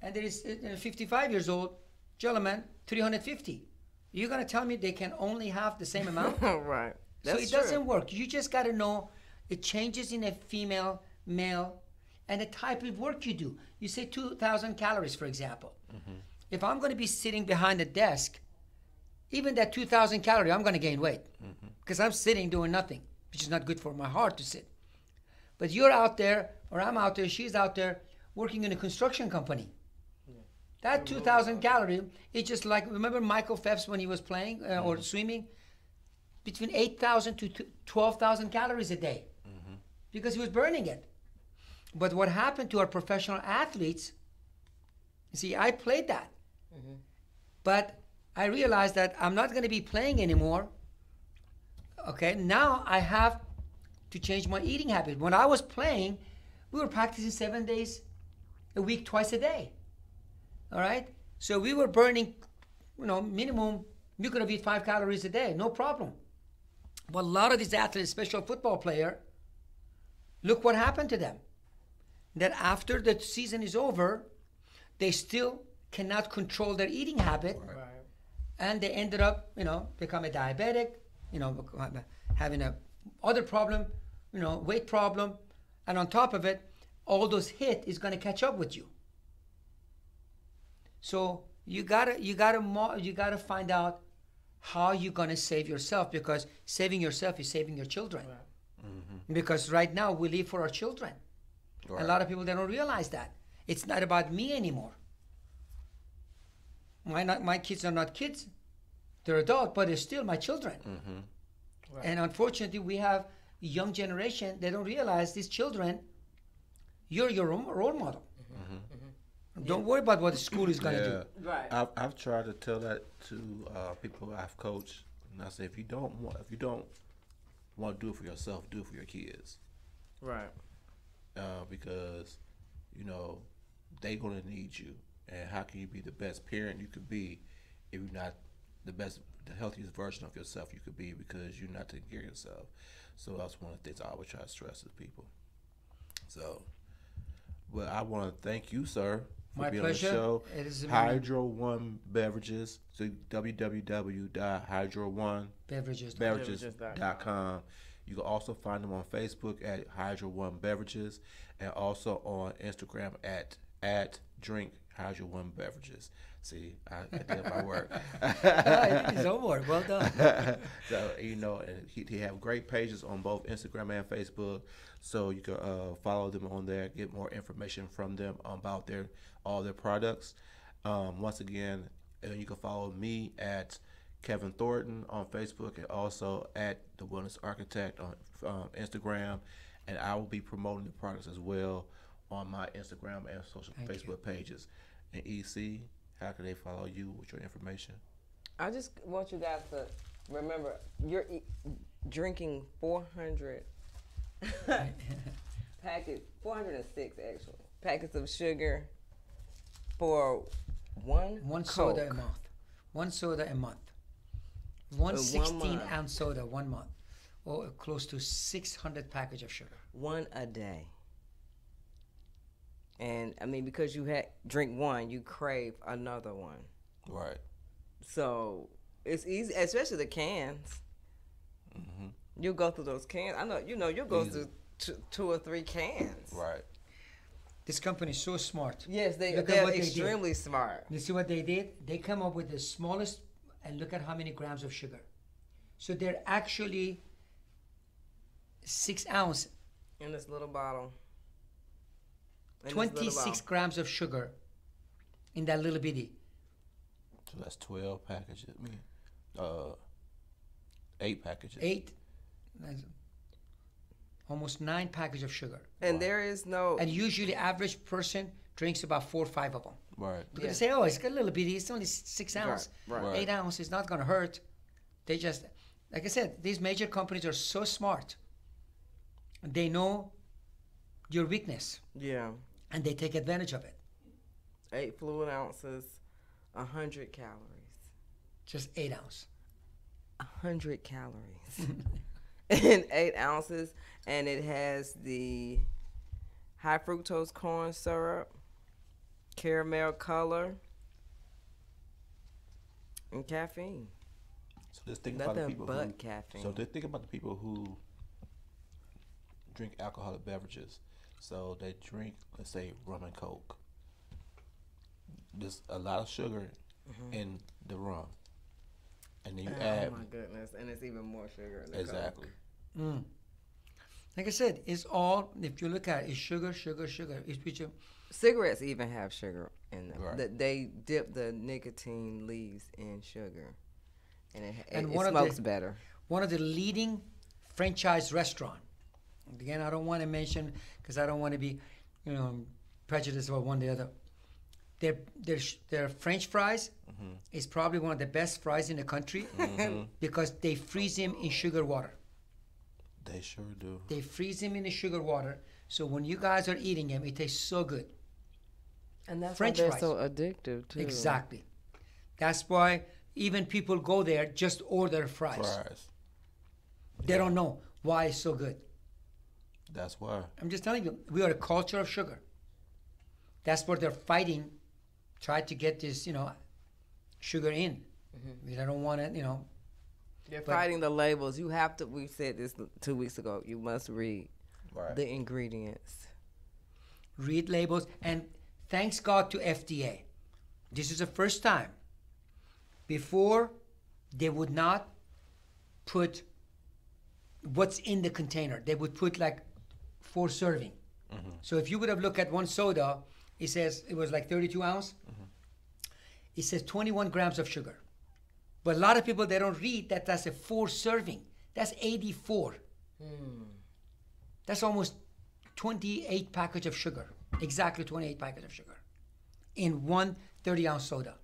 and there is a 55 years old gentleman, 350. You're going to tell me they can only have the same amount? Right. So it doesn't work. You just got to know it changes in a female, male, and the type of work you do. You say 2,000 calories, for example. Mm-hmm. If I'm going to be sitting behind a desk, even that 2,000 calories, I'm going to gain weight, because I'm sitting doing nothing, which is not good for my heart to sit. But you're out there, or I'm out there, she's out there working in a construction company. That 2,000 calories, it's just like, remember Michael Phelps when he was playing or swimming? Between 8,000 to 12,000 calories a day, because he was burning it. But what happened to our professional athletes, you see, I played that. But I realized that I'm not going to be playing anymore. Okay, now I have to change my eating habit. When I was playing, we were practicing 7 days a week, twice a day. All right? So we were burning, minimum, we could have eaten 5 calories a day, no problem. But a lot of these athletes, especially football player, look what happened to them. That after the season is over, they still cannot control their eating habit. Right. And they ended up, become a diabetic, having a other problem, weight problem. And on top of it, all those hit is going to catch up with you. So you gotta find out how you gonna save yourself, because saving yourself is saving your children. Right. Mm-hmm. Because right now we live for our children. Right. A lot of people, they don't realize that. It's not about me anymore. My kids are not kids. They're adult, but they're still my children. Mm-hmm. Right. And unfortunately, we have a young generation, they don't realize these children, you're your role model. Mm-hmm. Don't worry about what the school is going to do. Right. I've tried to tell that to people I've coached, and I say if you don't want to do it for yourself, do it for your kids. Right. Because they're gonna need you, and how can you be the best parent you could be if you're not the healthiest version of yourself you could be, because you're not taking care of yourself. So that's one of the things I always try to stress to people. So, but I want to thank you, sir, for My being pleasure. on the show. It is HydroOne Beverages. So www.hydroonebeverages.com. You can also find them on Facebook at HydroOne Beverages, and also on Instagram at @DrinkHydroOne Beverages. See, I did my work. It's over. Well done. So and he have great pages on both Instagram and Facebook, so you can follow them on there, get more information from them about all their products. Once again, you can follow me at Kevin Thornton on Facebook, and also at The Wellness Architect on Instagram, and I will be promoting the products as well on my Instagram and Facebook pages. And EC, how can they follow you with your information? I just want you guys to remember, you're drinking 400 406 actually packets of sugar for one One Coke. soda a month. One soda a month. One 16-ounce soda 1 month. Or close to 600 package of sugar. One a day. And I mean, because you drink one, you crave another one. Right. So it's easy, especially the cans. Mm-hmm. You'll go through those cans. I know, you'll go through 2 or 3 cans. Right. This company is so smart. Yes, they're what extremely smart. You see what they did? They come up with the smallest, and look at how many grams of sugar. So they're actually 6 ounce, In this little bottle. 26 grams of sugar in that little bitty. So that's 12 packages. 8 packages. 8, that's almost 9 packages of sugar. And there is no. And usually average person drinks about 4 or 5 of them. Right. Because they say, oh, it's got a little bitty, it's only 6 ounce. Right. 8 ounce is not going to hurt. They just, like I said, these major companies are so smart. They know your weakness. Yeah. And they take advantage of it. 8 fluid ounces, 100 calories. Just 8 ounce. 100 calories. In 8 ounces. And it has the high fructose corn syrup, caramel color, and caffeine. So just think about the Nothing people but caffeine. So just think about the people who drink alcoholic beverages. So they drink, let's say, rum and Coke. There's a lot of sugar in the rum, and then you add. Oh my goodness! And it's even more sugar. In the Exactly. Mm. Like I said, it's all, if you look at it, it's sugar, sugar, sugar. It's which Cigarettes even have sugar in them. Right. They dip the nicotine leaves in sugar, and it one of smokes the- better. one of the leading franchise restaurant. Again, I don't want to mention because I don't want to be, prejudiced about one or the other. Their French fries is probably one of the best fries in the country because they freeze them in sugar water. They sure do. They freeze them in the sugar water, so when you guys are eating them, it tastes so good. And that's French why they're fries. so addictive too. Exactly. That's why even people go there just order fries. They don't know why it's so good. That's why. I'm just telling you, we are a culture of sugar. That's what they're fighting, try to get this, sugar in. They don't want it, They're fighting the labels. You have to. We said this 2 weeks ago. You must read Right. the ingredients. Read labels, and thanks God to FDA. This is the first time. Before, they would not put what's in the container. They would put like 4 serving. So if you would have looked at one soda, it says it was like 32 ounce. It says 21 grams of sugar. But a lot of people, they don't read that that's a 4 serving. That's 84. That's almost 28 package of sugar. Exactly 28 package of sugar in one 30-ounce soda.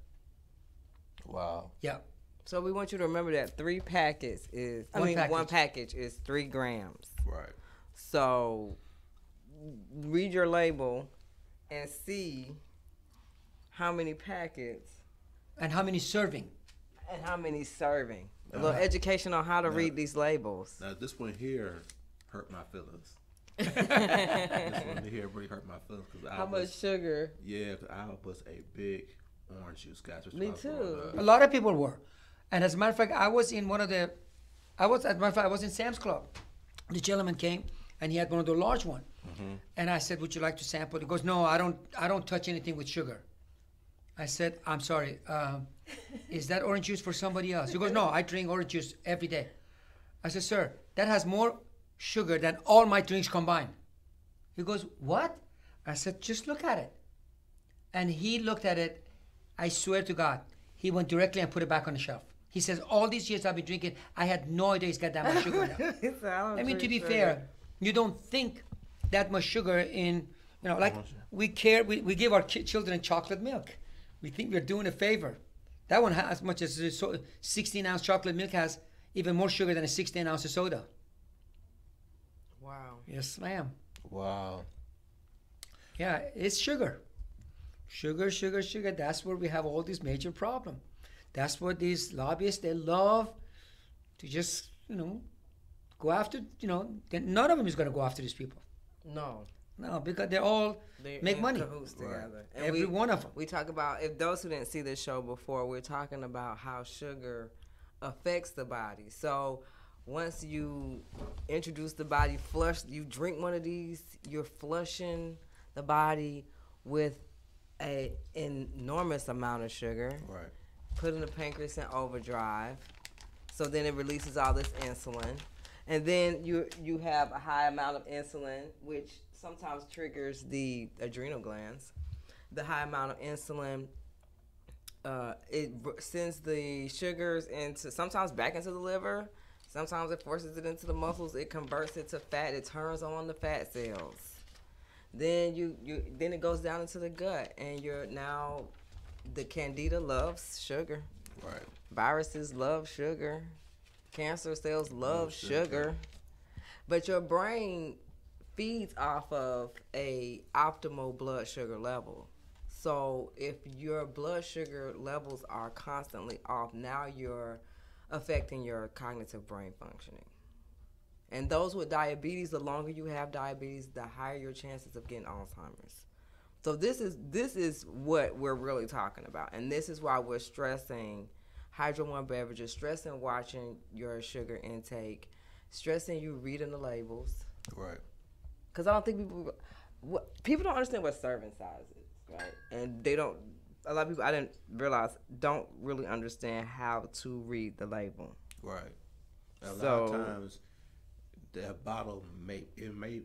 Wow. Yeah. So we want you to remember that 3 packets is, one package is 3 grams. Right. So read your label and see how many packets And how many serving? and how many serving. A little education on how to read these labels. Now this one here hurt my feelings. This one here really hurt my feelings because How much sugar? Yeah, 'cause I was a big orange juice guy. Just Me when I was growing too. up. A lot of people were. And as a matter of fact, I was in Sam's Club. The gentleman came and he had one of the large one. And I said, would you like to sample? He goes, no, I don't touch anything with sugar. I said, I'm sorry, is that orange juice for somebody else? He goes, no, I drink orange juice every day. I said, sir, that has more sugar than all my drinks combined. He goes, what? I said, just look at it. And he looked at it. I swear to God, he went directly and put it back on the shelf. He says, all these years I've been drinking, I had no idea it's got that much sugar now. I mean, to be fair, you don't think that much sugar in, like we give our children chocolate milk. We think we're doing a favor. That one has as much as 16-ounce chocolate milk has even more sugar than a 16-ounce of soda. Wow. Yes, ma'am. Wow. Yeah, it's sugar. Sugar, sugar, sugar. That's where we have all these major problems. That's what these lobbyists, they love to just, go after, none of them is going to go after these people. No. No, because they make in money. cahoots together. And Every one of them. We talk about, if those who didn't see this show before, we're talking about how sugar affects the body. So once you introduce the body, you drink one of these, you're flushing the body with an enormous amount of sugar. Right. Putting the pancreas in overdrive. So then it releases all this insulin. And then you have a high amount of insulin, which sometimes triggers the adrenal glands. The high amount of insulin, it sends the sugars sometimes back into the liver. Sometimes it forces it into the muscles. It converts it to fat. It turns on the fat cells. Then then it goes down into the gut, and the candida loves sugar. Right. Viruses love sugar. Cancer cells love sugar. But your brain feeds off of a optimal blood sugar level. So if your blood sugar levels are constantly off, now you're affecting your cognitive brain functioning. And those with diabetes, the longer you have diabetes, the higher your chances of getting Alzheimer's. So this is what we're really talking about. And this is why we're stressing HydroOne Beverages, stressing watching your sugar intake, stressing you reading the labels. Right. Because I don't think people don't understand what serving size is, right? And a lot of people, I didn't realize, don't really understand how to read the label. Right. A lot of times, that bottle you might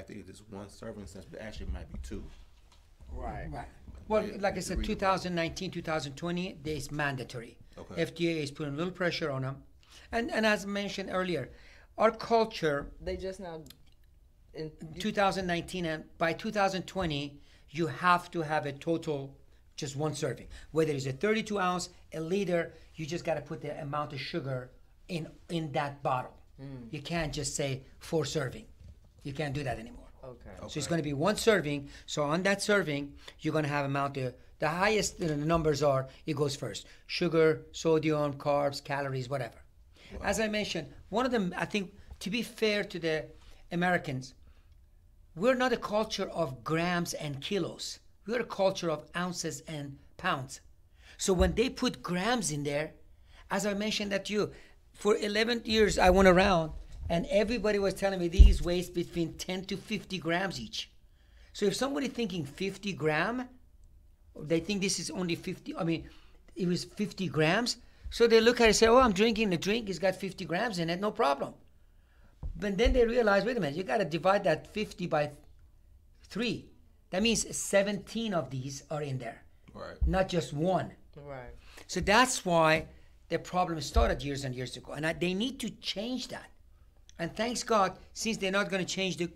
think it's 1 serving size, but actually it might be 2. Right. Right. Well, like I said, 2019, 2020, it's mandatory. Okay. FDA is putting a little pressure on them. And as mentioned earlier, our culture, They just now... 2019, and by 2020, you have to have a total, just 1 serving. Whether it's a 32 ounce, a liter, you just got to put the amount of sugar in that bottle. You can't just say 4 serving. You can't do that anymore. Okay. So it's going to be 1 serving. So on that serving, you're going to have amount of, the highest the numbers are, it goes first. Sugar, sodium, carbs, calories, whatever. Wow. As I mentioned, one of them, I think, to be fair to the Americans, we're not a culture of grams and kilos. We're a culture of ounces and pounds. So when they put grams in there, as I mentioned that to you, for 11 years I went around and everybody was telling me these weighs between 10 to 50 grams each. So if somebody thinking 50 gram, they think this is only 50, it was 50 grams. So they look at it and say, oh, I'm drinking a drink. It's got 50 grams in it. No problem. But then they realize, wait a minute, you got to divide that 50 by 3. That means 17 of these are in there. Right. Not just one. Right. So that's why the problem started years and years ago. And they need to change that. And thanks God, since they're not going to change the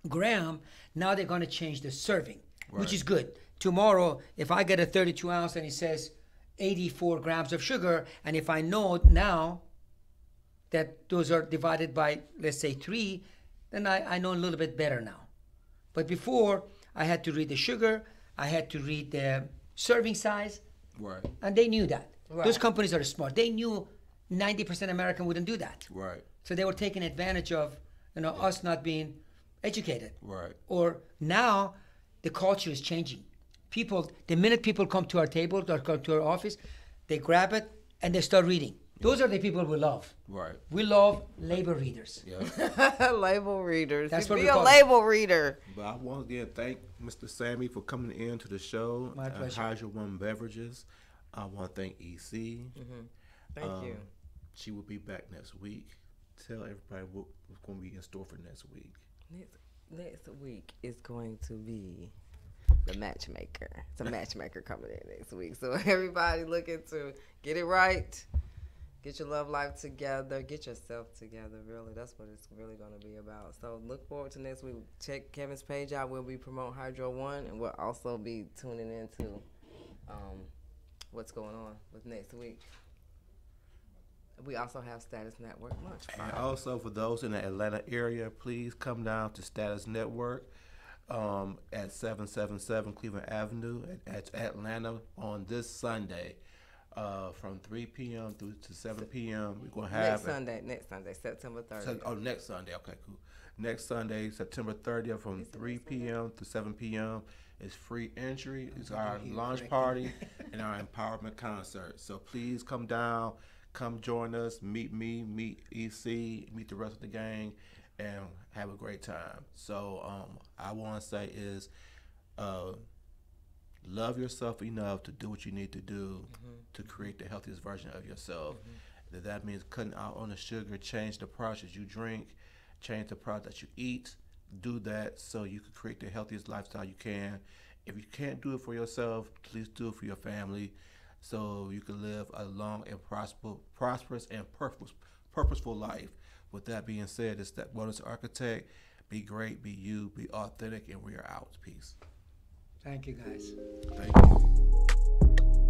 gram, now they're going to change the serving, which is good. Tomorrow, if I get a 32 ounce and it says 84 grams of sugar, and if I know now that those are divided by, let's say, 3, then I know a little bit better now. But before, I had to read the sugar, I had to read the serving size, and they knew that. Those companies are smart. They knew 90% American wouldn't do that. Right. So they were taking advantage of, us not being educated. Right. Or now, the culture is changing. People, the minute people come to our table or come to our office, they grab it and they start reading. Those are the people we love. Right. We love label readers. Yeah. Label readers. That's You what be we a call label reader. But I want to again thank Mr. Sammy for coming in to the show. My pleasure. HydroOne Beverages. I want to thank EC. Thank you. She will be back next week. Tell everybody what's going to be in store for next week. Next week is going to be the matchmaker. It's a matchmaker coming in next week. So everybody looking to get it right, get your love life together, get yourself together, really. That's what it's really going to be about. So look forward to next week. Check Kevin's page out. We'll be promoting HydroOne, and we'll also be tuning into what's going on with next week. We also have Status Network lunch. And also for those in the Atlanta area, please come down to Status Network at 777 Cleveland Avenue at Atlanta on this Sunday from 3 p.m. through to 7 p.m. We're going to have next Sunday, September 30th. Next Sunday. Okay, cool. Next Sunday, September 30th from 3 p.m. to 7 p.m. It's free entry. It's our launch party and our empowerment concert. So please come down. Come join us, meet me, meet EC, meet the rest of the gang, and have a great time. So I want to say is love yourself enough to do what you need to do to create the healthiest version of yourself. That means cutting out on the sugar, change the products you drink, change the product that you eat. Do that so you can create the healthiest lifestyle you can. If you can't do it for yourself, please do it for your family, so you can live a long and prosperous and purposeful life. With that being said, it's that Wellness Architect. Be great, be you, be authentic, and we are out. Peace. Thank you, guys. Thank you.